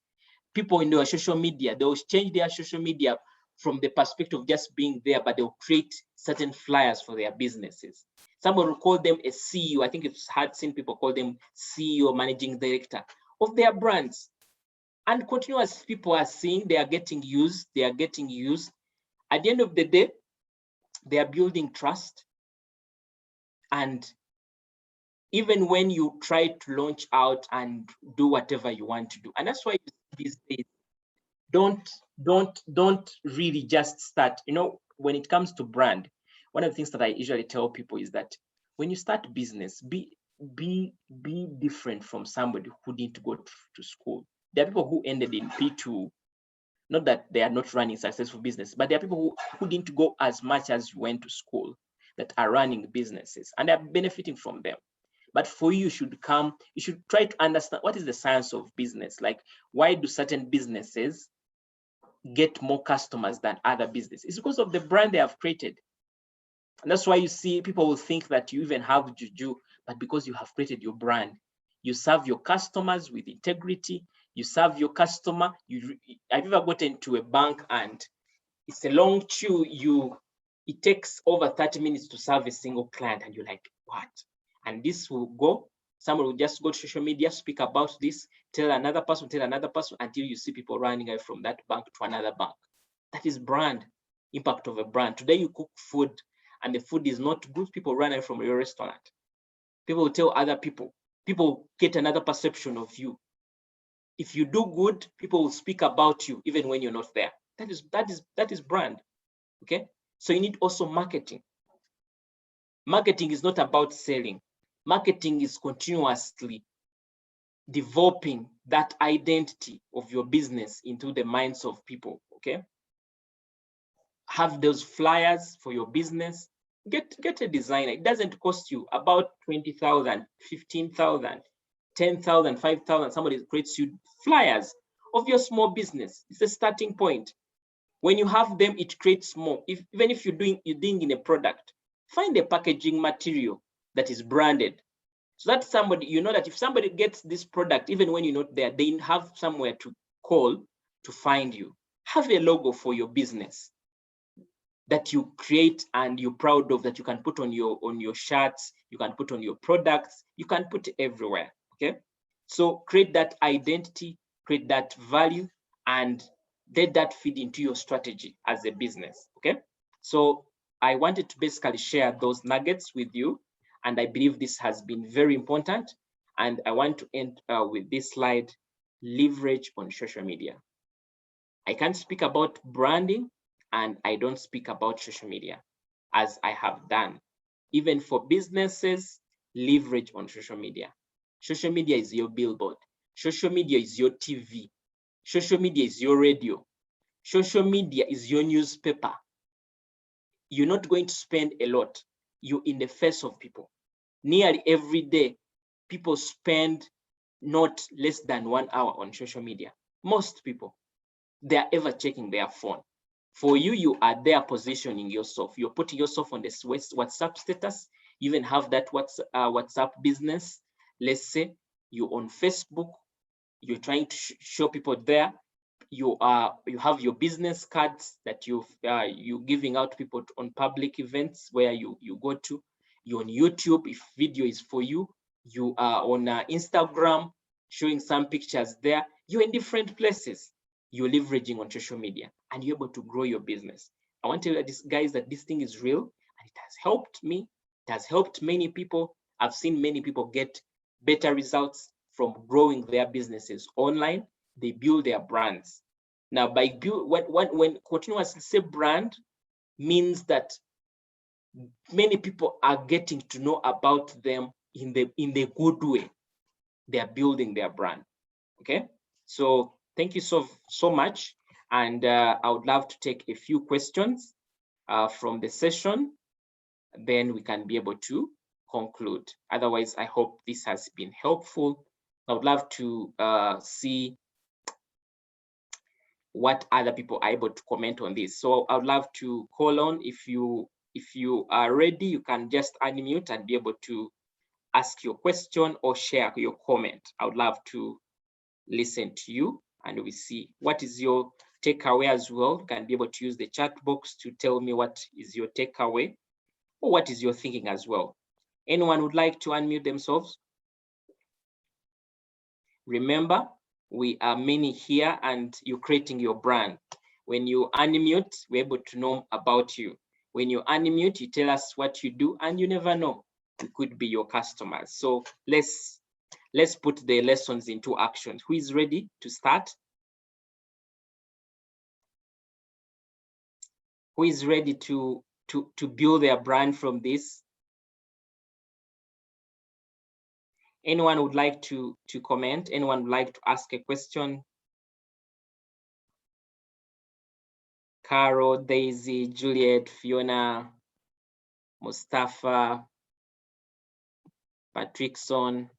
People in their social media, they'll change their social media from the perspective of just being there, but they'll create certain flyers for their businesses. Someone will call them a CEO. I think I've seen people call them CEO, managing director of their brands. And continuous people are seeing, they are getting used. At the end of the day, they are building trust. And even when you try to launch out and do whatever you want to do, and that's why these days, don't really just start. You know, when it comes to brand, one of the things that I usually tell people is that when you start business, be different from somebody who didn't go to school. There are people who ended in P2, not that they are not running successful business, but there are people who didn't go as much as you went to school that are running businesses and are benefiting from them. But for you, you should try to understand what is the science of business. Like, why do certain businesses get more customers than other businesses? It's because of the brand they have created. And that's why you see people will think that you even have juju, but because you have created your brand, you serve your customers with integrity. You serve your customer. Have you ever gotten to a bank and it's a long queue? It takes over 30 minutes to serve a single client, and you're like, what? And this will go. Someone will just go to social media, speak about this, tell another person, until you see people running away from that bank to another bank. That is brand, impact of a brand. Today you cook food and the food is not good, people run away from your restaurant. People will tell other people. People get another perception of you. If you do good, people will speak about you even when you're not there. That is brand. Okay. So you need also marketing. Marketing is not about selling. Marketing is continuously developing that identity of your business into the minds of people. Okay. Have those flyers for your business. Get a designer. It doesn't cost you about 20,000, 15,000, 10,000, 5,000. Somebody creates you flyers of your small business. It's a starting point. When you have them, it creates more. Even if you're doing in a product, find a packaging material that is branded, so that somebody, you know, that if somebody gets this product, even when you're not there, they have somewhere to call to find you. Have a logo for your business that you create and you're proud of, that you can put on your shirts, you can put on your products, you can put it everywhere. Okay, so create that identity, create that value, and let that feed into your strategy as a business. Okay, so I wanted to basically share those nuggets with you, and I believe this has been very important. And I want to end with this slide: leverage on social media. I can't speak about branding and I don't speak about social media, as I have done. Even for businesses, leverage on social media. Social media is your billboard. Social media is your TV. Social media is your radio. Social media is your newspaper. You're not going to spend a lot. You're in the face of people. Nearly every day, people spend not less than 1 hour on social media. Most people, they are ever checking their phone. For you, you are there positioning yourself. You're putting yourself on this WhatsApp status. You even have that WhatsApp business. Let's say you're on Facebook. You're trying to show people there. You have your business cards that you're giving out to people on public events where you go to. You're on YouTube if video is for you. You are on Instagram showing some pictures there. You're in different places. You're leveraging on social media and you're able to grow your business. I want to tell you this, guys, that this thing is real and it has helped me. It has helped many people. I've seen many people get better results from growing their businesses online. They build their brands. Now, by build, when continuously say brand means that many people are getting to know about them in the good way. They are building their brand. Okay, so thank you so much, and I would love to take a few questions from the session. Then we can be able to conclude. Otherwise, I hope this has been helpful. I would love to see what other people are able to comment on this. So I would love to call on, if you are ready, you can just unmute and be able to ask your question or share your comment. I would love to listen to you and we see what is your takeaway as well. You can be able to use the chat box to tell me what is your takeaway or what is your thinking as well. Anyone would like to unmute themselves? Remember, we are many here and you're creating your brand. When you unmute, we're able to know about you. When you unmute, you tell us what you do and you never know, we could be your customers. So let's put the lessons into action. Who is ready to start? Who is ready to build their brand from this? Anyone would like to comment? Anyone would like to ask a question? Carol, Daisy, Juliet, Fiona, Mustafa, Patrickson.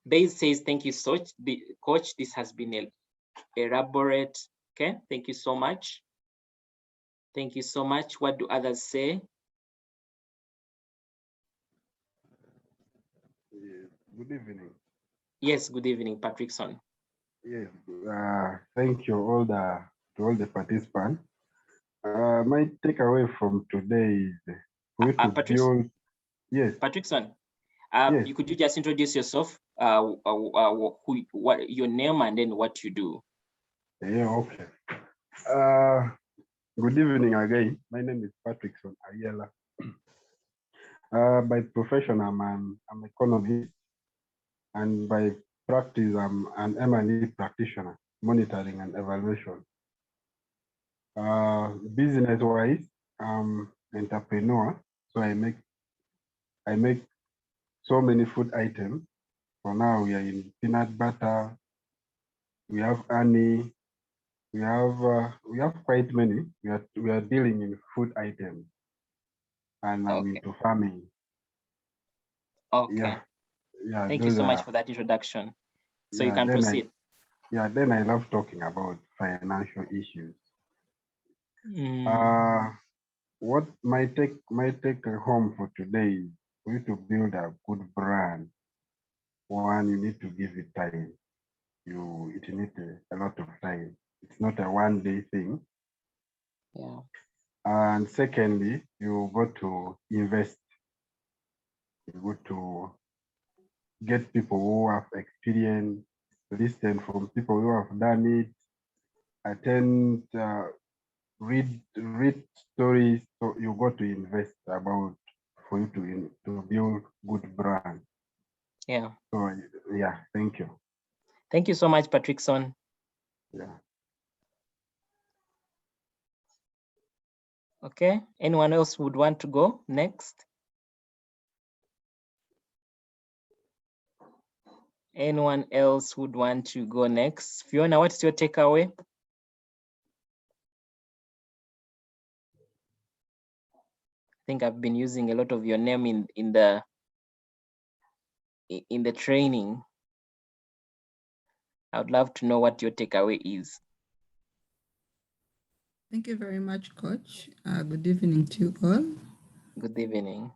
Daisy says, thank you so much, coach. This has been elaborate. Okay, thank you so much. Thank you so much. What do others say? Good evening. Yes, good evening, Patrickson. Yes, thank you to all the participants. My takeaway from today is we to build. Yes. Patrickson, Yes. could you just introduce yourself, what your name and then what you do? Yeah. Okay. Good evening again. My name is Patrickson Ayala. By profession, I'm an economist, and by practice, I'm an M&E practitioner, monitoring and evaluation. Business-wise, I'm entrepreneur, so I make so many food items. For now, we are in peanut butter. We have honey. We have quite many. We are dealing in food items, and I'm into farming. Okay. Yeah. Thank you so much for that introduction. So you can proceed. Then I love talking about financial issues. What my take home for today is for you to build a good brand. One, you need to give it time. It needs a lot of time. It's not a one-day thing. Yeah. And secondly, you got to invest. You got to get people who have experience, listen from people who have done it, attend, read stories. So you got to invest about for you to build good brand. Yeah. So yeah, thank you. Thank you so much, Patrickson. Yeah. Okay. Anyone else would want to go next? Anyone else would want to go next? Fiona, what's your takeaway? I think I've been using a lot of your name in the training. I would love to know what your takeaway is. Thank you very much, Coach. Good evening to you all. Good evening.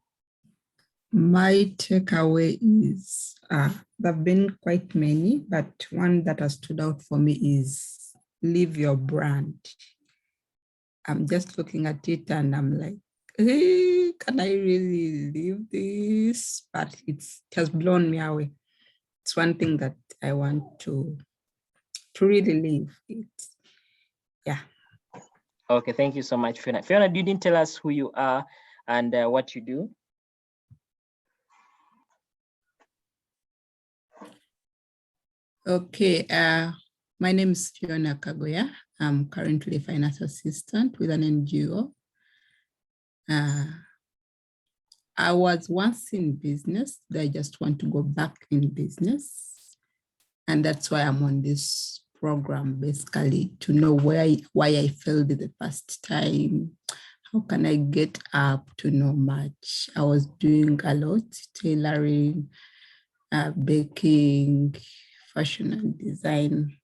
My takeaway is, there have been quite many, but one that has stood out for me is live your brand. I'm just looking at it and I'm like, hey, can I really live this? But it has blown me away. It's one thing that I want to really live it. Yeah. Okay, thank you so much, Fiona. Fiona, you didn't tell us who you are and what you do. Okay, my name is Fiona Kagoya. I'm currently a finance assistant with an NGO. I was once in business. I just want to go back in business. And that's why I'm on this program, basically, to know why I failed the first time. How can I get up to know much? I was doing a lot, tailoring, baking, fashion and design,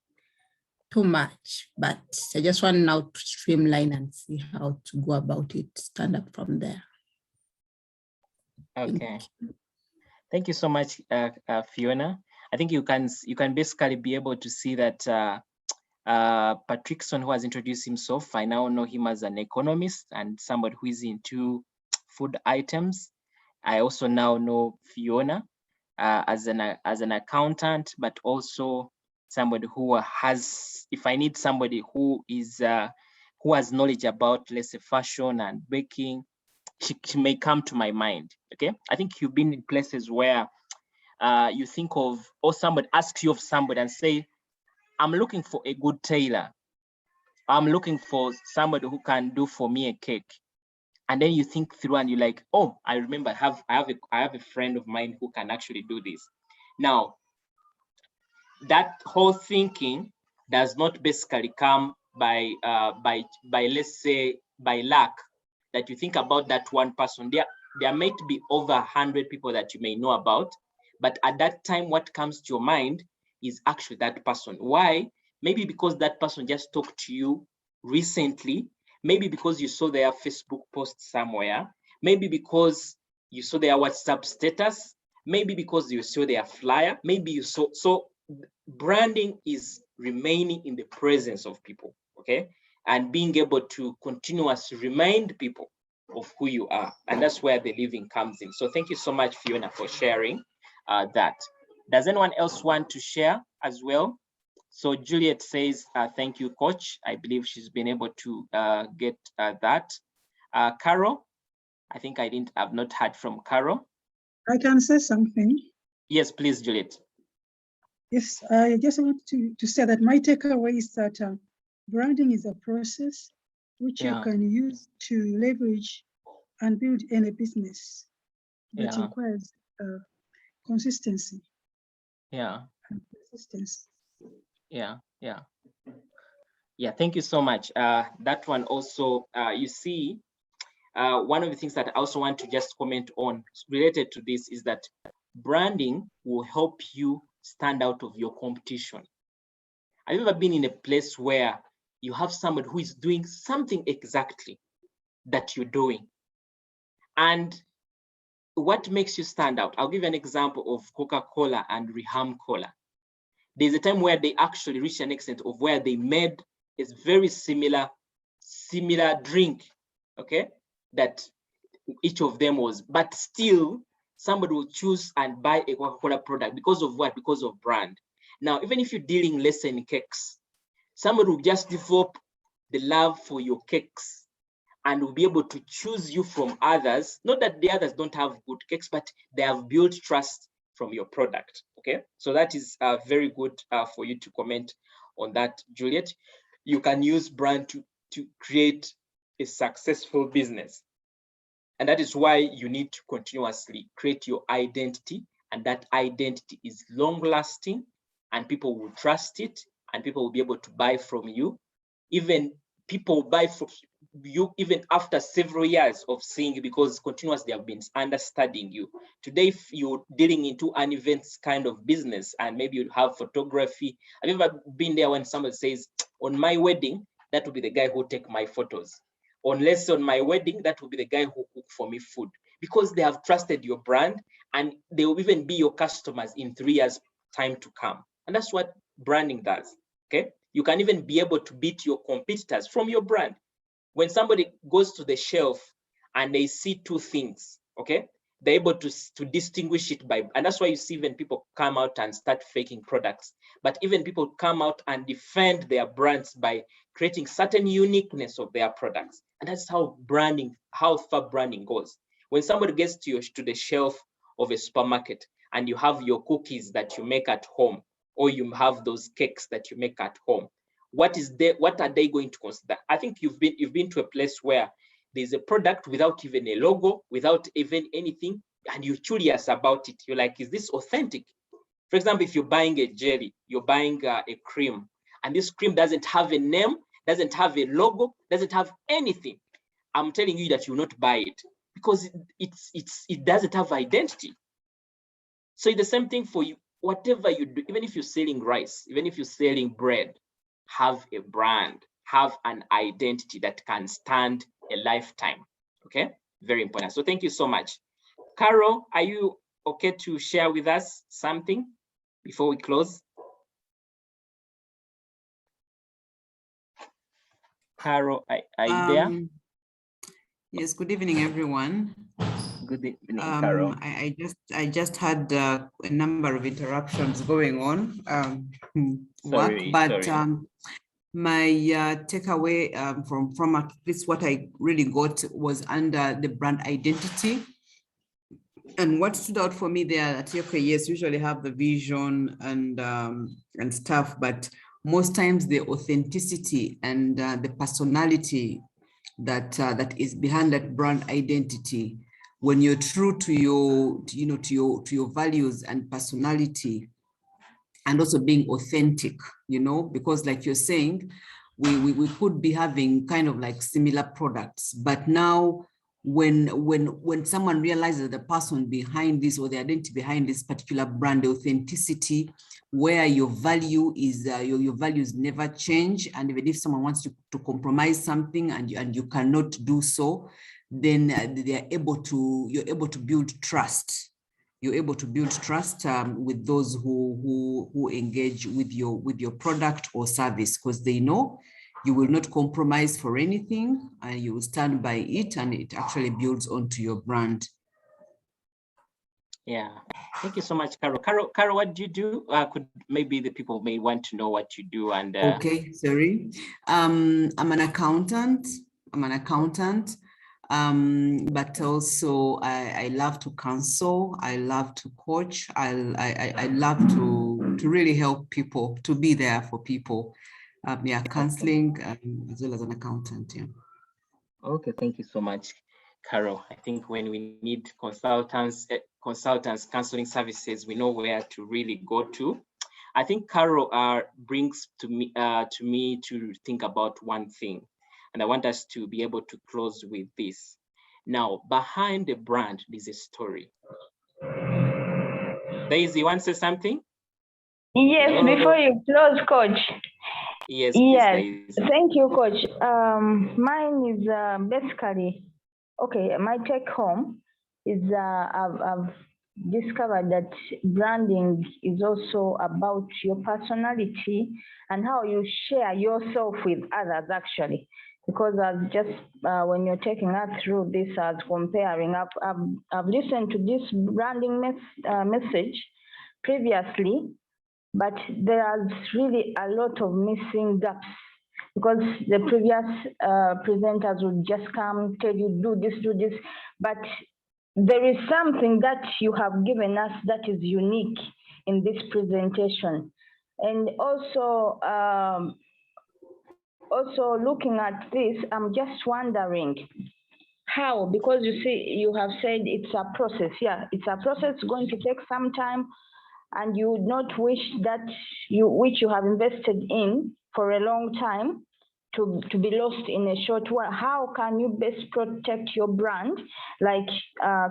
too much, but I just want now to streamline and see how to go about it, stand up from there. Okay. Thank you so much, Fiona. I think you can basically be able to see that Patrickson, who has introduced himself, I now know him as an economist and somebody who is into food items. I also now know Fiona as an accountant, but also somebody who has, if I need somebody who is who has knowledge about, let's say, fashion and baking, she may come to my mind. Okay, I think you've been in places where you think of, or somebody asks you of somebody and say, I'm looking for a good tailor. I'm looking for somebody who can do for me a cake. And then you think through and you're like, oh, I remember I have a friend of mine who can actually do this. Now, that whole thinking does not basically come by let's say by luck, that you think about that one person. There might be over 100 people that you may know about, but at that time what comes to your mind is actually that person. Why? Maybe because that person just talked to you recently, maybe because you saw their Facebook post somewhere, maybe because you saw their WhatsApp status, maybe because you saw their flyer, maybe you saw. So branding is remaining in the presence of people, okay, and being able to continuously remind people of who you are, and that's where the living comes in. So thank you so much, Fiona, for sharing that. Does anyone else want to share as well? So Juliet says, thank you, Coach. I believe she's been able to get that. Carol, I think I've not heard from Carol. I can say something. Yes, please, Juliet. Yes, I just want to say that my takeaway is that branding is a process which you can use to leverage and build any business that requires consistency. And persistence. Yeah, thank you so much. That one also, you see, one of the things that I also want to just comment on related to this is that branding will help you stand out of your competition. Have you ever been in a place where you have somebody who is doing something exactly that you're doing? And what makes you stand out? I'll give you an example of Coca-Cola and Reham Cola. There's a time where they actually reached an extent of where they made a very similar drink, okay, that each of them was, but still somebody will choose and buy a Coca-Cola product because of what? Because of brand. Now, even if you're dealing less in cakes, somebody will just develop the love for your cakes and will be able to choose you from others. Not that the others don't have good cakes, but they have built trust from your product. Okay, so that is very good for you to comment on that, Juliet. You can use brand to create a successful business. And that is why you need to continuously create your identity, and that identity is long lasting and people will trust it and people will be able to buy from you. Even people buy from you even after several years of seeing you, because continuously they have been understudying you. Today, if you're dealing into an events kind of business and maybe you have photography, have you ever been there when somebody says, on my wedding, that will be the guy who take my photos? Unless on my wedding, that will be the guy who cook for me food, because they have trusted your brand and they will even be your customers in 3 years time to come. And that's what branding does. Okay, you can even be able to beat your competitors from your brand. When somebody goes to the shelf and they see two things, okay, they're able to distinguish it by, and that's why you see even people come out and start faking products. But even people come out and defend their brands by creating certain uniqueness of their products. And that's how branding, how far branding goes. When somebody gets to the shelf of a supermarket and you have your cookies that you make at home, or you have those cakes that you make at home, what are they going to consider? I think you've been to a place where there's a product without even a logo, without even anything, and you're curious about it. You're like, is this authentic? For example, if you're buying a jelly, you're buying a cream, and this cream doesn't have a name, doesn't have a logo, doesn't have anything, I'm telling you that you'll not buy it, because it doesn't have identity. So it's the same thing for you. Whatever you do, even if you're selling rice, even if you're selling bread, have a brand, have an identity that can stand a lifetime. Okay, very important. So thank you so much. Carol, are you okay to share with us something before we close? Carol, are you there? Yes, good evening, everyone. Good evening, Carol. I just had a number of interruptions going on Sorry. my takeaway from at least what I really got was under the brand identity. And what stood out for me there, that okay, yes, usually have the vision and stuff, but most times the authenticity and the personality that is behind that brand identity, when you're true to your values and personality, and also being authentic, because like you're saying, we could be having kind of like similar products, but now when someone realizes the person behind this, or the identity behind this particular brand, the authenticity, where your value is, your values never change, and even if someone wants to compromise something and you cannot do so, then you're able to build trust. You're able to build trust with those who engage with your product or service, because they know you will not compromise for anything, and you will stand by it, and it actually builds onto your brand. Yeah, thank you so much, Carol. Carol, what do you do? Could maybe the people may want to know what you do. And okay, sorry, I'm an accountant. But also I love to counsel. I love to coach. I love to really help people, to be there for people. Yeah, counseling as well as an accountant. Yeah. Okay, thank you so much, Carol. I think when we need consultants, counseling services, we know where to really go to. I think Carol brings to me to think about one thing, and I want us to be able to close with this. Now, behind the brand, there's a story. Daisy, you want to say something? Yes, hello? Before you close, Coach. Yes, yes. please, Thank you, Coach. Mine is basically, okay, my take home is I've discovered that branding is also about your personality and how you share yourself with others, actually. because I've just when you're taking us through this as comparing, I've listened to this branding message previously, but there's really a lot of missing gaps, because the previous presenters would just come, tell you, do this, but there is something that you have given us that is unique in this presentation. And also, looking at this, I'm just wondering how, because you see, you have said it's a process. Yeah, it's a process going to take some time, and you would not wish that which you have invested in for a long time to be lost in a short while. How can you best protect your brand? Like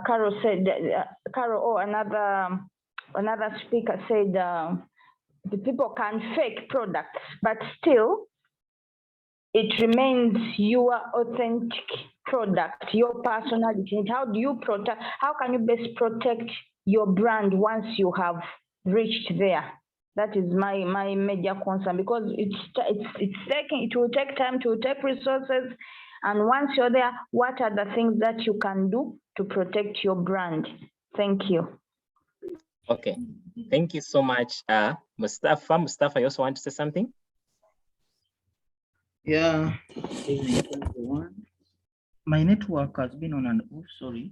Carol said, Carol or another speaker said, the people can fake products, but still it remains your authentic product, your personality. How do you protect? How can you best protect your brand once you have reached there? That is my major concern, because it will take time, to take resources, and once you're there, what are the things that you can do to protect your brand? Thank you. Okay, thank you so much, Mustafa. Mustafa, you also want to say something? Yeah, evening everyone. My network has been on and off, sorry.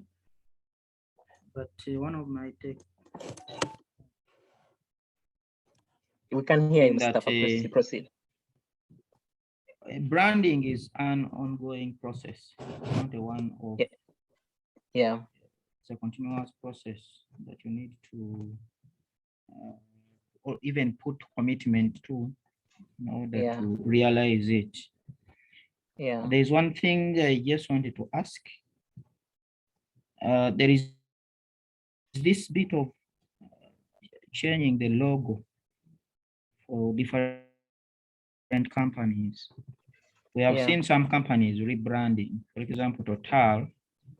But one of my tech. We can hear you, Mustafa. Proceed. Branding is an ongoing process, not a one of. Yeah. It's a continuous process that you need to, or even put commitment to, in order to realize it. Yeah. There's one thing I just wanted to ask. There is this bit of changing the logo for different companies. We have seen some companies rebranding. For example, Total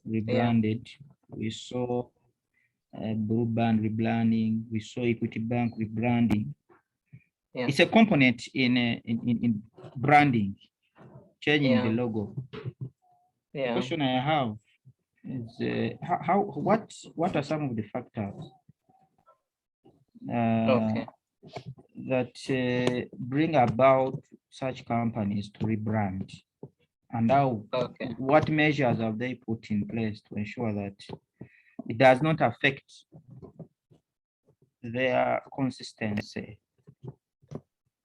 rebranded. We saw Blue Band rebranding. We saw Equity Bank rebranding. It's a component in branding, changing the logo. The question I have is what are some of the factors that bring about such companies to rebrand, and how what measures have they put in place to ensure that it does not affect their consistency?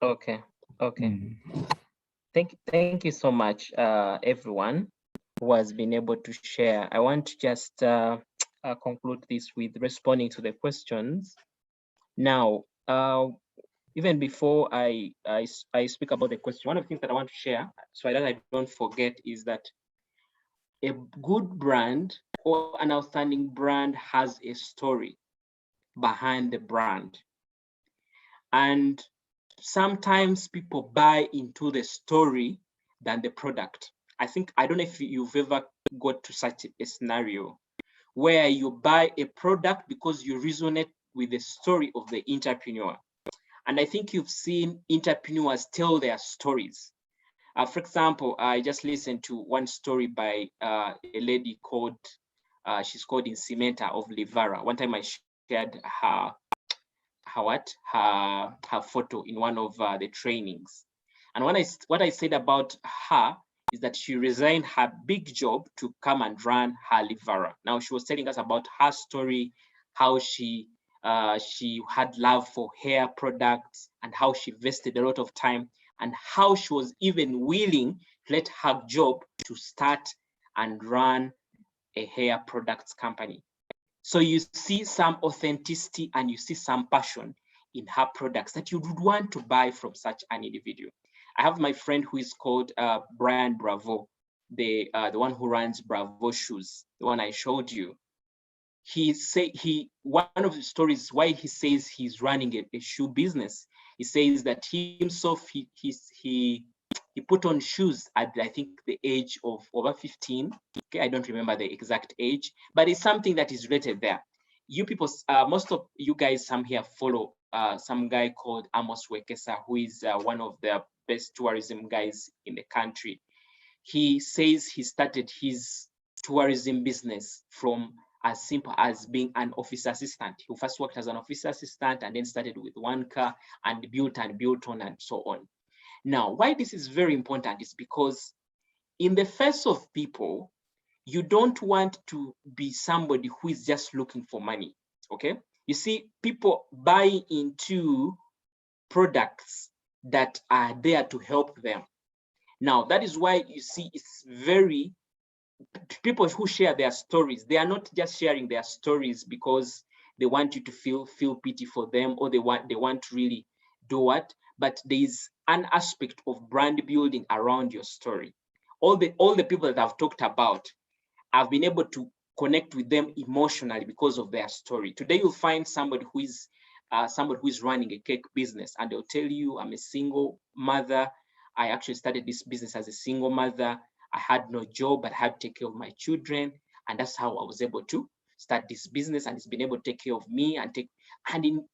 Okay. Thank you so much, everyone who has been able to share. I want to just conclude this with responding to the questions. Now, even before I speak about the question, one of the things that I want to share, so that I don't forget, is that a good brand or an outstanding brand has a story behind the brand. And sometimes people buy into the story than the product. I don't know if you've ever got to such a scenario where you buy a product because you resonate with the story of the entrepreneur. And I think you've seen entrepreneurs tell their stories. For example, I just listened to one story by a lady called, she's called Incimenta of Livara. One time I shared her photo in one of the trainings. And what I said about her is that she resigned her big job to come and run her Livara. Now she was telling us about her story, how she had love for hair products, and how she invested a lot of time, and how she was even willing to let her job to start and run a hair products company. So you see some authenticity and you see some passion in her products that you would want to buy from such an individual. I have my friend who is called Brian Bravo, the one who runs Bravo Shoes, the one I showed you. One of the stories why he says he's running a shoe business, he says that he himself, he put on shoes at, I think, the age of over 15. Okay, I don't remember the exact age, but it's something that is related there. You people, most of you guys, some here follow some guy called Amos Wekesa, who is one of the best tourism guys in the country. he says he started his tourism business from as simple as being an office assistant. He first worked as an office assistant and then started with one car and built on and so on. Now, why this is very important is because in the face of people, you don't want to be somebody who is just looking for money, okay? You see, people buy into products that are there to help them. Now, that is why you see it's very, people who share their stories, they are not just sharing their stories because they want you to feel pity for them, or they want to really do what, but there is an aspect of brand building around your story. All the people that I've talked about, I've been able to connect with them emotionally because of their story. Today, you'll find somebody who is running a cake business, and they'll tell you, I'm a single mother. I actually started this business as a single mother. I had no job, but I had to take care of my children. And that's how I was able to start this business, and it's been able to take care of me and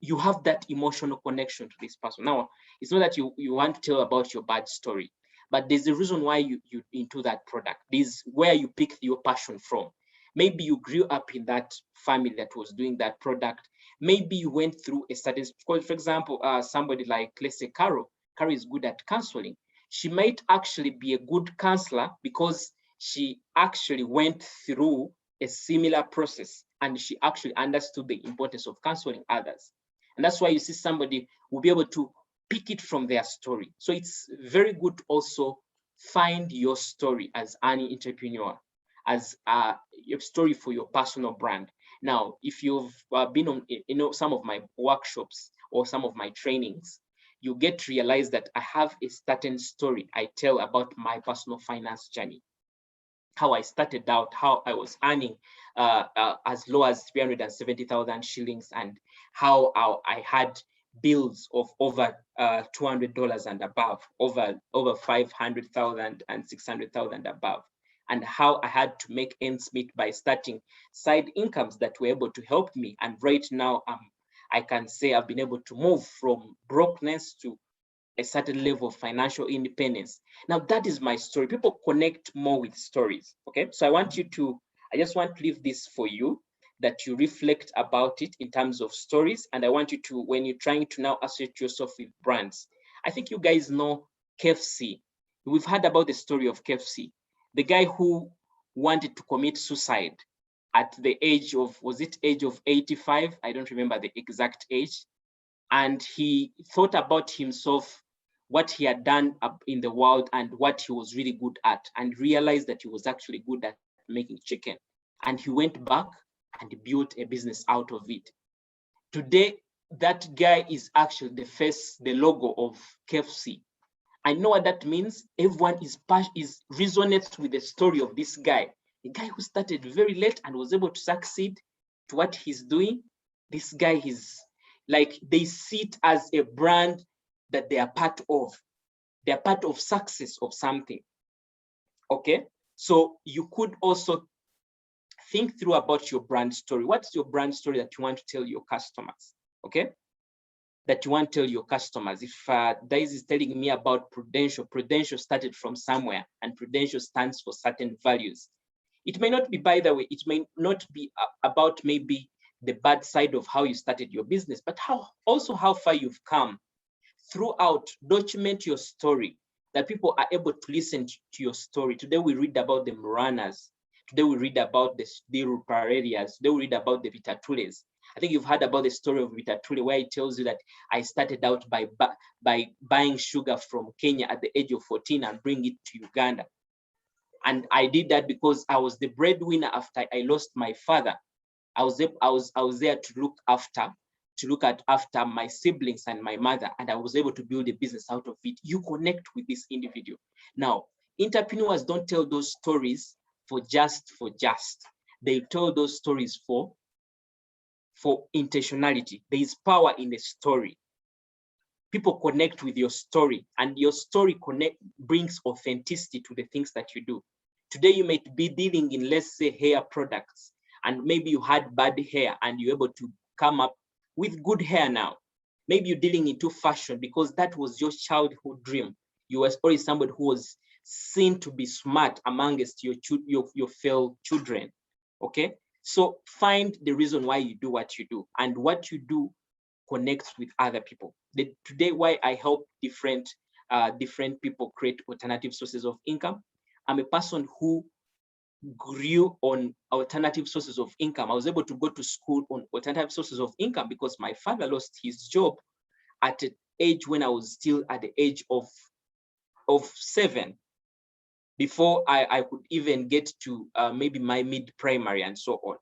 you have that emotional connection to this person. Now, it's not that you want to tell about your bad story, but there's a reason why you into that product. This is where you pick your passion from. Maybe you grew up in that family that was doing that product. Maybe you went through a certain, for example, somebody like, let's say, Carol. Carol is good at counseling. She might actually be a good counselor because she actually went through a similar process and she actually understood the importance of counseling others. And that's why you see somebody will be able to pick it from their story. So it's very good to also find your story as an entrepreneur, as your story for your personal brand. Now, if you've been on some of my workshops or some of my trainings, you get to realize that I have a certain story I tell about my personal finance journey. How I started out, how I was earning as low as 370,000 shillings, and how I had bills of over $200 and above, over 500,000 and 600,000 above, and how I had to make ends meet by starting side incomes that were able to help me. And right now, I can say I've been able to move from brokenness to a certain level of financial independence. Now, that is my story. People connect more with stories, okay? So I just want to leave this for you, that you reflect about it in terms of stories. And I want you to, when you're trying to now associate yourself with brands, I think you guys know KFC. We've heard about the story of KFC. The guy who wanted to commit suicide at the age of, was it age of 85? I don't remember the exact age. And he thought about himself, what he had done up in the world and what he was really good at, and realized that he was actually good at making chicken. And he went back and built a business out of it. Today, that guy is actually the logo of KFC. I know what that means. Everyone resonates with the story of this guy, a guy who started very late and was able to succeed to what he's doing. This guy is like, they see it as a brand that they are part of. They're part of success of something. Okay, so you could also think through about your brand story. What's your brand story that you want to tell your customers? Okay, that you want to tell your customers. If Daisy is telling me about Prudential, Prudential started from somewhere, and Prudential stands for certain values. It may not be, by the way, it may not be about maybe the bad side of how you started your business, but how far you've come. Throughout, document your story, that people are able to listen to your story. Today we read about the Moranas. Today we read about the Ruparelias. Today we read about the Vitatules. I think you've heard about the story of Vitatule, where it tells you that I started out by buying sugar from Kenya at the age of 14 and bring it to Uganda. And I did that because I was the breadwinner after I lost my father. I was there to look after my siblings and my mother, and I was able to build a business out of it. You connect with this individual. Now, entrepreneurs don't tell those stories for just. They tell those stories for intentionality. There is power in the story. People connect with your story, and your story brings authenticity to the things that you do. Today, you might be dealing in, let's say, hair products, and maybe you had bad hair and you're able to come up with good hair now. Maybe you're dealing into fashion because that was your childhood dream. You were always somebody who was seen to be smart amongst your fellow children. Okay, so find the reason why you do what you do, and what you do connects with other people. Today, why I help different people create alternative sources of income. I'm a person who grew on alternative sources of income. I was able to go to school on alternative sources of income because my father lost his job at an age when I was still at the age of 7, before I could even get to maybe my mid-primary and so on.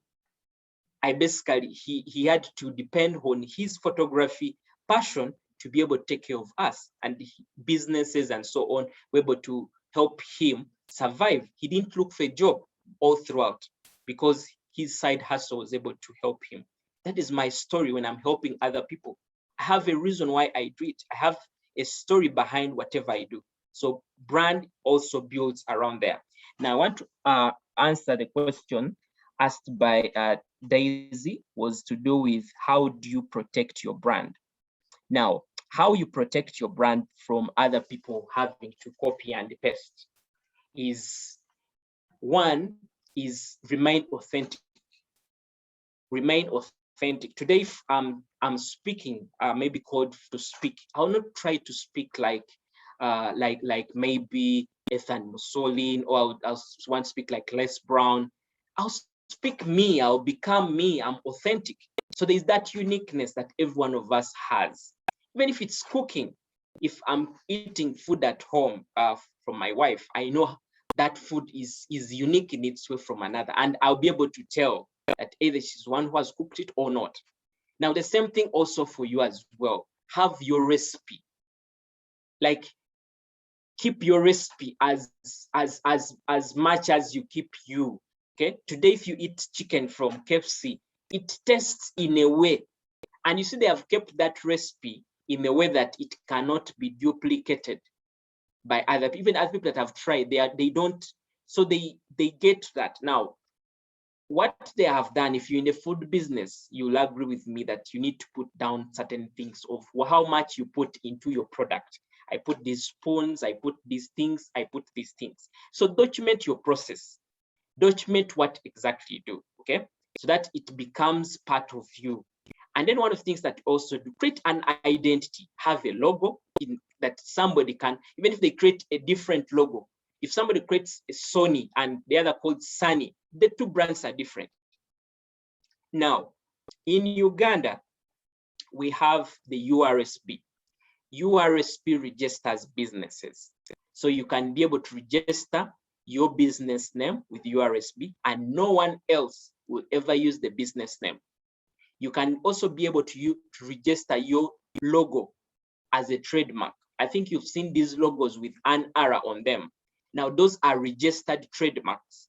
I basically, he had to depend on his photography passion to be able to take care of us, and businesses and so on were able to help him survive. He didn't look for a job all throughout because his side hustle was able to help him. That is my story when I'm helping other people. I have a reason why I do it. I have a story behind whatever I do. So brand also builds around there. Now I want to answer the question asked by Daisy, was to do with how do you protect your brand? Now, how you protect your brand from other people having to copy and paste is, one, is remain authentic. Remain authentic. Today, if I'm speaking, maybe called to speak, I'll not try to speak like maybe Ethan Mussolini, or I'll want to speak like Les Brown. I'll speak me, I'll become me, I'm authentic. So there's that uniqueness that every one of us has. Even if it's cooking, if I'm eating food at home from my wife, I know that food is unique in its way from another, and I'll be able to tell that either she's one who has cooked it or not. Now, the same thing also for you as well. Have your recipe. Like, keep your recipe as much as you keep you. Okay, today if you eat chicken from KFC, it tastes in a way, and you see they have kept that recipe in a way that it cannot be duplicated by other people. Even other people that have tried, they don't, so they get that. Now, what they have done, if you're in the food business, you'll agree with me that you need to put down certain things of how much you put into your product. I put these spoons, I put these things, I put these things. So document your process. Document what exactly you do, okay? So that it becomes part of you. And then one of the things that also do, create an identity, have a logo that somebody can, even if they create a different logo, if somebody creates a Sony and the other called Sunny, the two brands are different. Now, in Uganda, we have the URSB. URSB registers businesses. So you can be able to register your business name with URSB, and no one else will ever use the business name. You can also be able to register your logo as a trademark. I think you've seen these logos with an arrow on them. Now, those are registered trademarks.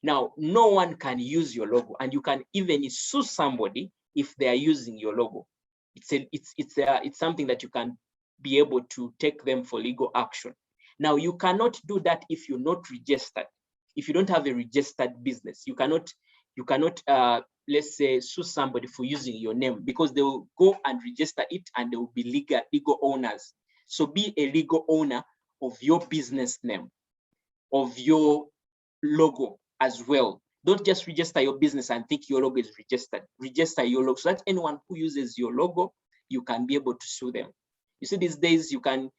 Now, no one can use your logo, and you can even sue somebody if they are using your logo. It's something that you can be able to take them for legal action. Now, you cannot do that if you're not registered. If you don't have a registered business, you cannot let's say, sue somebody for using your name, because they will go and register it and they will be legal owners. So be a legal owner of your business name, of your logo as well. Don't just register your business and think your logo is registered. Register your logo so that anyone who uses your logo, you can be able to sue them. You see, these days the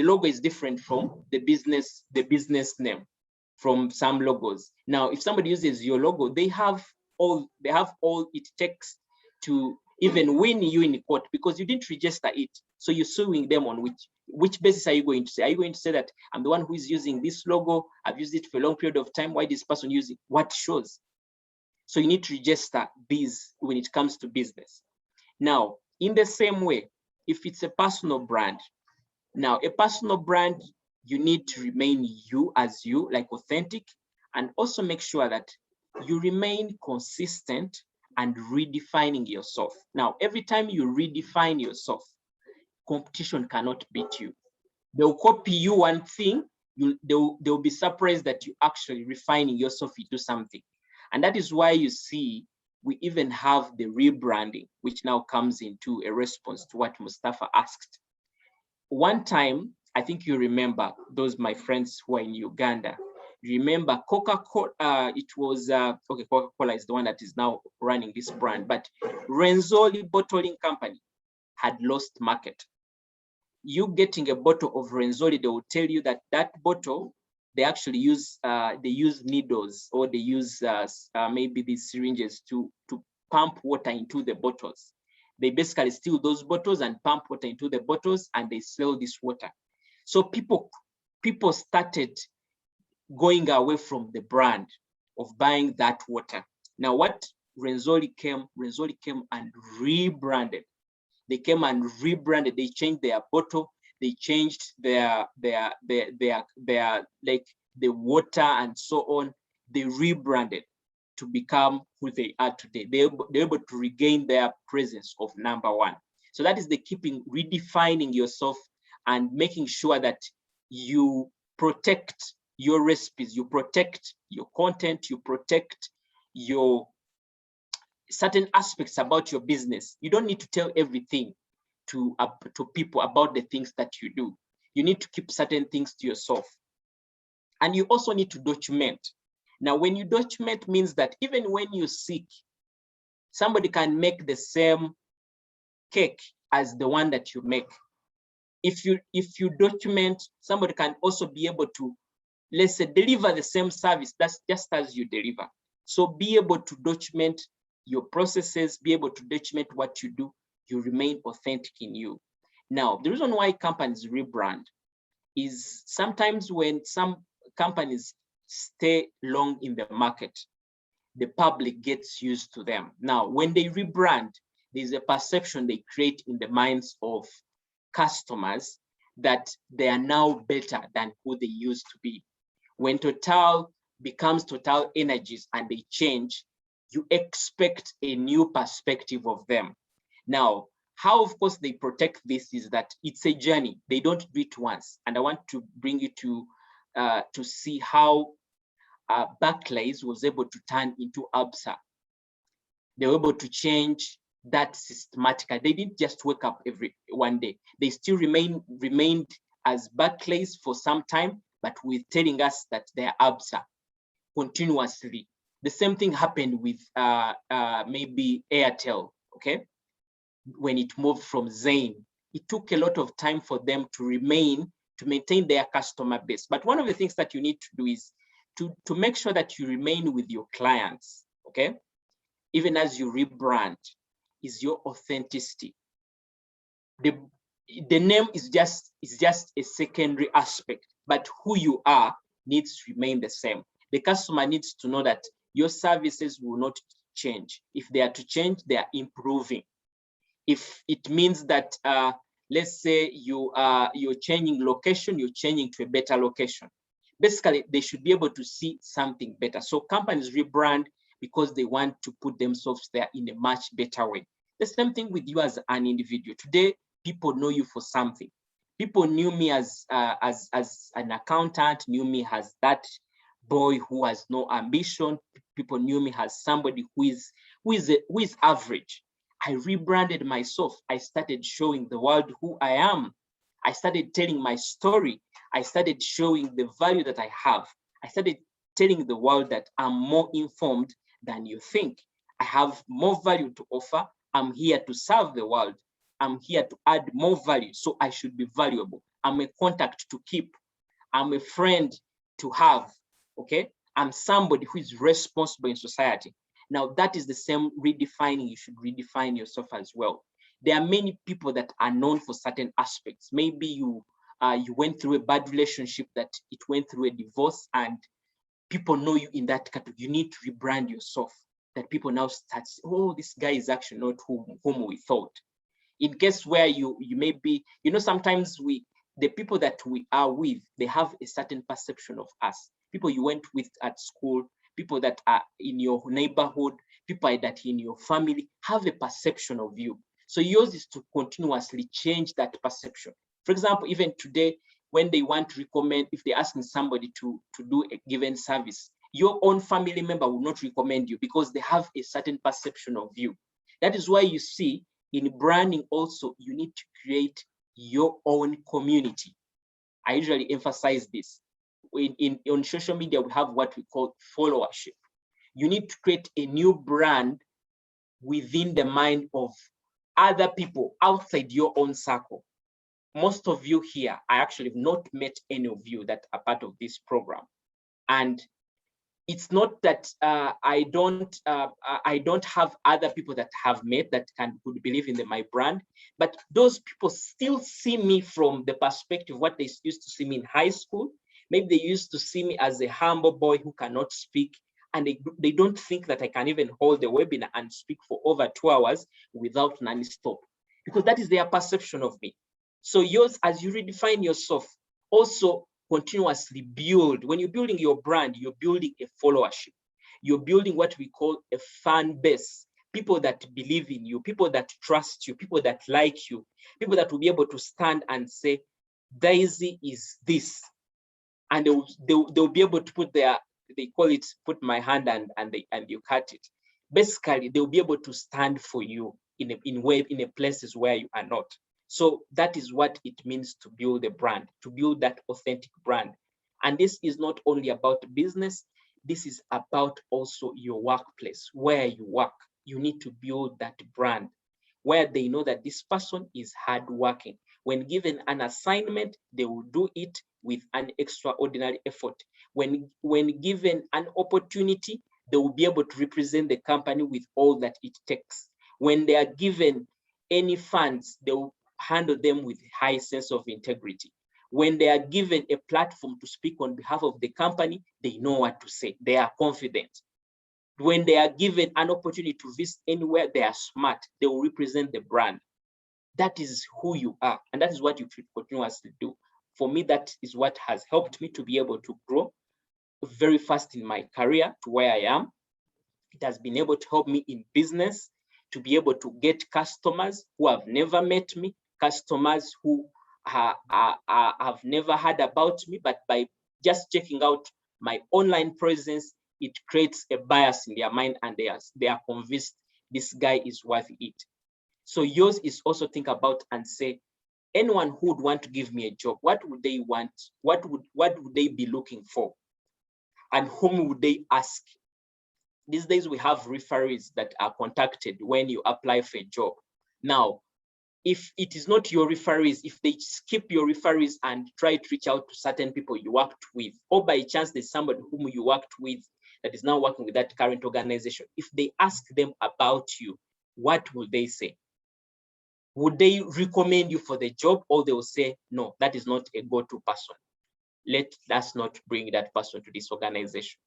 logo is different from the business name from some logos. Now, if somebody uses your logo, they have all it takes to even win you in court, because you didn't register it. So you're suing them on which basis are you going to say? Are you going to say that I'm the one who is using this logo? I've used it for a long period of time. Why this person using what shows? So you need to register these when it comes to business. Now, in the same way, if it's a personal brand, now a personal brand, you need to remain you as you, like authentic, and also make sure that you remain consistent and redefining yourself. Now, every time you redefine yourself, competition cannot beat you. They'll copy you one thing, they'll be surprised that you actually refining yourself into something. And that is why you see we even have the rebranding, which now comes into a response to what Mustafa asked. One time I think you remember those, my friends who are in Uganda. Remember Coca-Cola, it was, okay, Coca-Cola is the one that is now running this brand, but Renzoli Bottling Company had lost market. You getting a bottle of Renzoli, they will tell you that that bottle, they actually use, needles, or they use maybe these syringes to pump water into the bottles. They basically steal those bottles and pump water into the bottles, and they sell this water. So people started going away from the brand of buying that water. Now, what Renzoli came and rebranded. They came and rebranded. They changed their bottle. They changed their like the water and so on. They rebranded to become who they are today. They're able to regain their presence of number one. So that is the keeping, redefining yourself and making sure that you protect your recipes, you protect your content, you protect your certain aspects about your business. You don't need to tell everything to people about the things that you do. You need to keep certain things to yourself. And you also need to document. Now, when you document, means that even when you're sick, somebody can make the same cake as the one that you make. If you document, somebody can also be able to, let's say, deliver the same service that's just as you deliver. So be able to document your processes, be able to document what you do. You remain authentic in you. Now, the reason why companies rebrand is sometimes when some companies stay long in the market, the public gets used to them. Now, when they rebrand, there's a perception they create in the minds of customers that they are now better than who they used to be. When Total becomes Total Energies and they change, you expect a new perspective of them. Now, how, of course, they protect this is that it's a journey. They don't do it once. And I want to bring you to see how Barclays was able to turn into ABSA. They were able to change that systematically. They didn't just wake up one day. They still remained as Barclays for some time, but with telling us that they're ABSA continuously. The same thing happened with maybe Airtel, okay? When it moved from Zain, it took a lot of time for them to maintain their customer base. But one of the things that you need to do is to make sure that you remain with your clients, okay? Even as you rebrand, is your authenticity. The name is just a secondary aspect, but who you are needs to remain the same. The customer needs to know that your services will not change. If they are to change, they are improving. If it means that, let's say you're changing location, you're changing to a better location. Basically, they should be able to see something better. So companies rebrand because they want to put themselves there in a much better way. The same thing with you as an individual. Today, people know you for something. People knew me as an accountant, knew me as that boy who has no ambition. People knew me as somebody who is average. I rebranded myself. I started showing the world who I am. I started telling my story. I started showing the value that I have. I started telling the world that I'm more informed than you think. I have more value to offer. I'm here to serve the world. I'm here to add more value, so I should be valuable. I'm a contact to keep. I'm a friend to have, okay? I'm somebody who is responsible in society. Now, that is the same redefining. You should redefine yourself as well. There are many people that are known for certain aspects. Maybe you went through a bad relationship, that it went through a divorce, and people know you in that category. You need to rebrand yourself, that people now start, oh, this guy is actually not whom we thought. In case where you may be, sometimes the people that we are with, they have a certain perception of us. People you went with at school, people that are in your neighborhood, people that in your family have a perception of you. So yours is to continuously change that perception. For example, even today, when they want to recommend, if they're asking somebody to do a given service, your own family member will not recommend you because they have a certain perception of you. That is why you see in branding also, you need to create your own community. I usually emphasize this. On social media, we have what we call followership. You need to create a new brand within the mind of other people outside your own circle. Most of you here, I actually have not met any of you that are part of this program. And it's not that I don't have other people that have met that could believe in my brand, but those people still see me from the perspective of what they used to see me in high school. Maybe they used to see me as a humble boy who cannot speak, and they don't think that I can even hold a webinar and speak for over 2 hours without non-stop, because that is their perception of me. So yours, as you redefine yourself, also continuously build. When you're building your brand, you're building a followership. You're building what we call a fan base, people that believe in you, people that trust you, people that like you, people that will be able to stand and say, Daisy is this. And they'll be able to put they call it, put my hand and you cut it. Basically, they'll be able to stand for you in places where you are not. So that is what it means to build a brand, to build that authentic brand. And this is not only about business, this is about also your workplace, where you work. You need to build that brand where they know that this person is hardworking. When given an assignment, they will do it with an extraordinary effort. When given an opportunity, they will be able to represent the company with all that it takes. When they are given any funds, they will handle them with high sense of integrity. When they are given a platform to speak on behalf of the company, they know what to say. They are confident. When they are given an opportunity to visit anywhere, they are smart. They will represent the brand. That is who you are, and that is what you should continuously do. For me, that is what has helped me to be able to grow very fast in my career to where I am. It has been able to help me in business, to be able to get customers who have never met me, customers who have never heard about me, but by just checking out my online presence, it creates a bias in their mind, and they are convinced this guy is worth it. So yours is also think about and say, anyone who would want to give me a job, what would they want? What would they be looking for? And whom would they ask? These days we have referees that are contacted when you apply for a job. Now, if it is not your referees, if they skip your referees and try to reach out to certain people you worked with, or by chance there's somebody whom you worked with that is now working with that current organization, if they ask them about you, what will they say? Would they recommend you for the job, or they will say, no, that is not a go-to person. Let us not bring that person to this organization.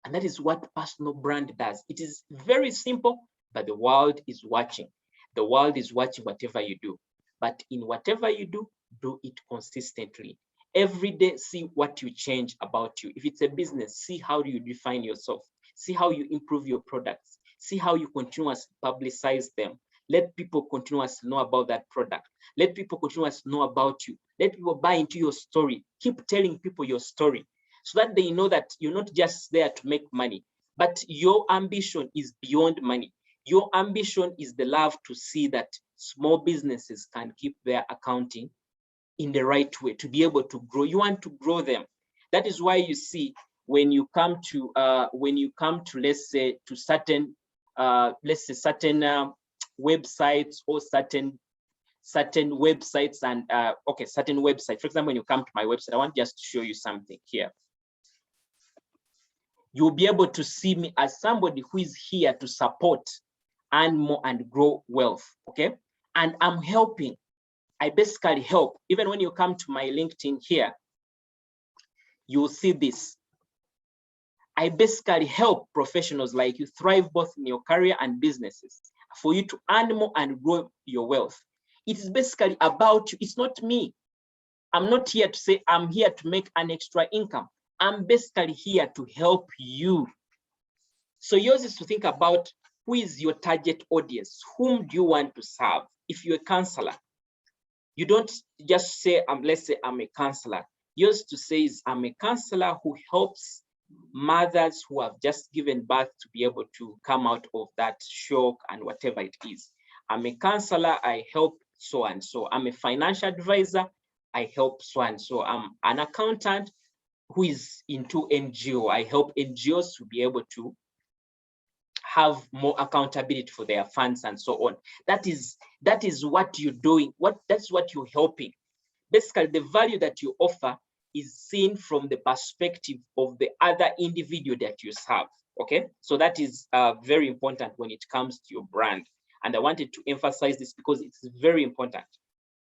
And that is what personal brand does. It is very simple, but the world is watching. The world is watching whatever you do. But in whatever you do it consistently. Every day, see what you change about you. If it's a business, see how you define yourself. See how you improve your products. See how you continuously publicize them. Let people continuously know about that product. Let people continuously know about you. Let people buy into your story. Keep telling people your story so that they know that you're not just there to make money, but your ambition is beyond money. Your ambition is the love to see that small businesses can keep their accounting in the right way, to be able to grow. You want to grow them. That is why you see when you come to let's say to certain websites or certain websites and certain websites. For example, when you come to my website, I want just to show you something here. You'll be able to see me as somebody who is here to support and more and grow wealth. Okay, and I'm helping. I basically help. Even when you come to my LinkedIn here, you'll see this. I basically help professionals like you thrive both in your career and businesses for you to earn more and grow your wealth. It is basically about you. It's not me. I'm not here to say I'm here to make an extra income. I'm basically here to help you. So yours is to think about who is your target audience? Whom do you want to serve? If you're a counselor, you don't just say, let's say I'm a counselor. Yours to say is I'm a counselor who helps mothers who have just given birth to be able to come out of that shock and whatever it is. I'm a counselor, I help so and so. I'm a financial advisor, I help Swan. So I'm an accountant who is into NGO. I help NGOs to be able to have more accountability for their funds and so on. That is what you're doing. That's what you're helping. Basically, the value that you offer is seen from the perspective of the other individual that you serve. Okay, so that is very important when it comes to your brand. And I wanted to emphasize this because it's very important.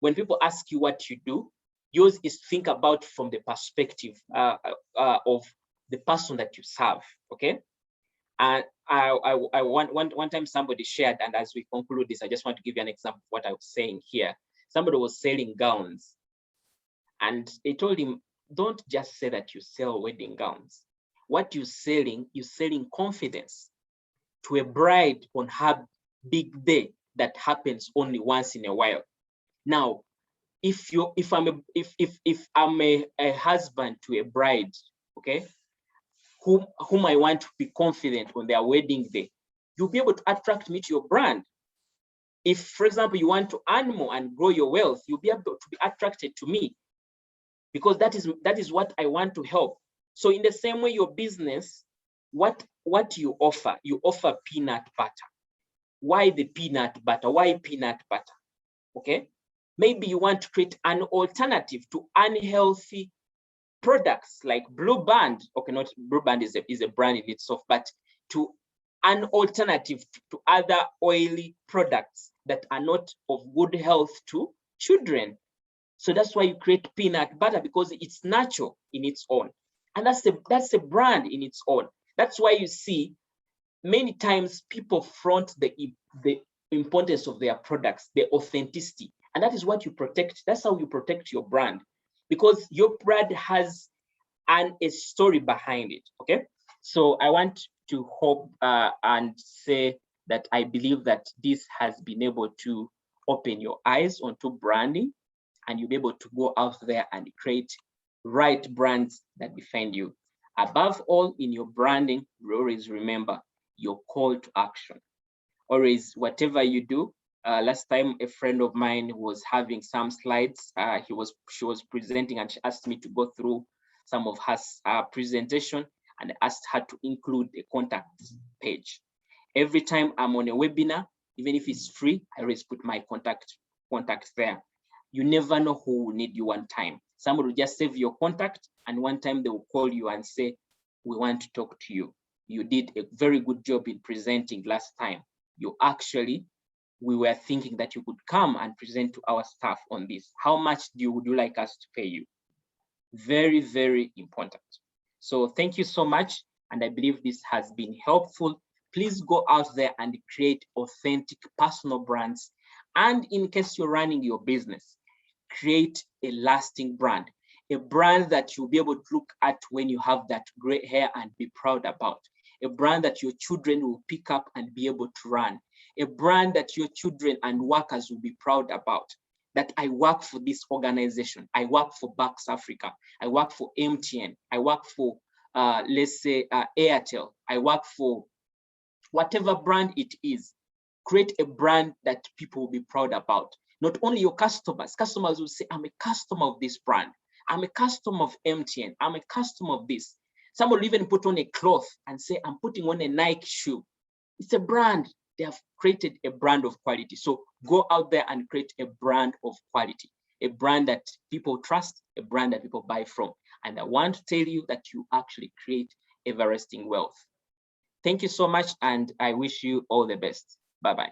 When people ask you what you do, yours is think about from the perspective of the person that you serve. Okay, and I one time somebody shared, and as we conclude this, I just want to give you an example of what I was saying here. Somebody was selling gowns, and they told him, don't just say that you sell wedding gowns. What you're selling confidence to a bride on her big day that happens only once in a while. Now, if I'm a husband to a bride, okay, whom I want to be confident on their wedding day, you'll be able to attract me to your brand. If, for example, you want to earn more and grow your wealth, you'll be able to be attracted to me because that is what I want to help. So in the same way, your business, what you offer peanut butter. Why the peanut butter? Why peanut butter? Okay, maybe you want to create an alternative to unhealthy products like Blue Band. Okay, not Blue Band is a brand in itself, but to an alternative to other oily products that are not of good health to children. So that's why you create peanut butter, because it's natural in its own. And that's a brand in its own. That's why you see many times people front the importance of their products, the authenticity. And that is what you protect. That's how you protect your brand, because your brand has a story behind it. Okay. So I want to hope and say that I believe that this has been able to open your eyes onto branding, and you'll be able to go out there and create right brands that define you. Above all, in your branding, always remember your call to action. Always, whatever you do. Last time, a friend of mine was having some slides. She was presenting, and she asked me to go through some of her presentation, and I asked her to include a contact page. Every time I'm on a webinar, even if it's free, I always put my contact there. You never know who will need you one time. Somebody will just save your contact, and one time they will call you and say, we want to talk to you. You did a very good job in presenting last time. We were thinking that you could come and present to our staff on this. How much would you like us to pay you? Very, very important. So thank you so much. And I believe this has been helpful. Please go out there and create authentic personal brands. And in case you're running your business, create a lasting brand, a brand that you'll be able to look at when you have that gray hair and be proud about, a brand that your children will pick up and be able to run, a brand that your children and workers will be proud about, that I work for this organization, I work for Bucks Africa, I work for MTN, I work for, let's say, Airtel, I work for whatever brand it is. Create a brand that people will be proud about. Not only your customers will say, I'm a customer of this brand. I'm a customer of MTN. I'm a customer of this. Some will even put on a cloth and say, I'm putting on a Nike shoe. It's a brand. They have created a brand of quality. So go out there and create a brand of quality, a brand that people trust, a brand that people buy from. And I want to tell you that you actually create everlasting wealth. Thank you so much, and I wish you all the best. Bye-bye.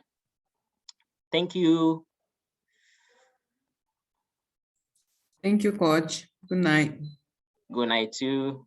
Thank you. Thank you, Coach. Good night. Good night too.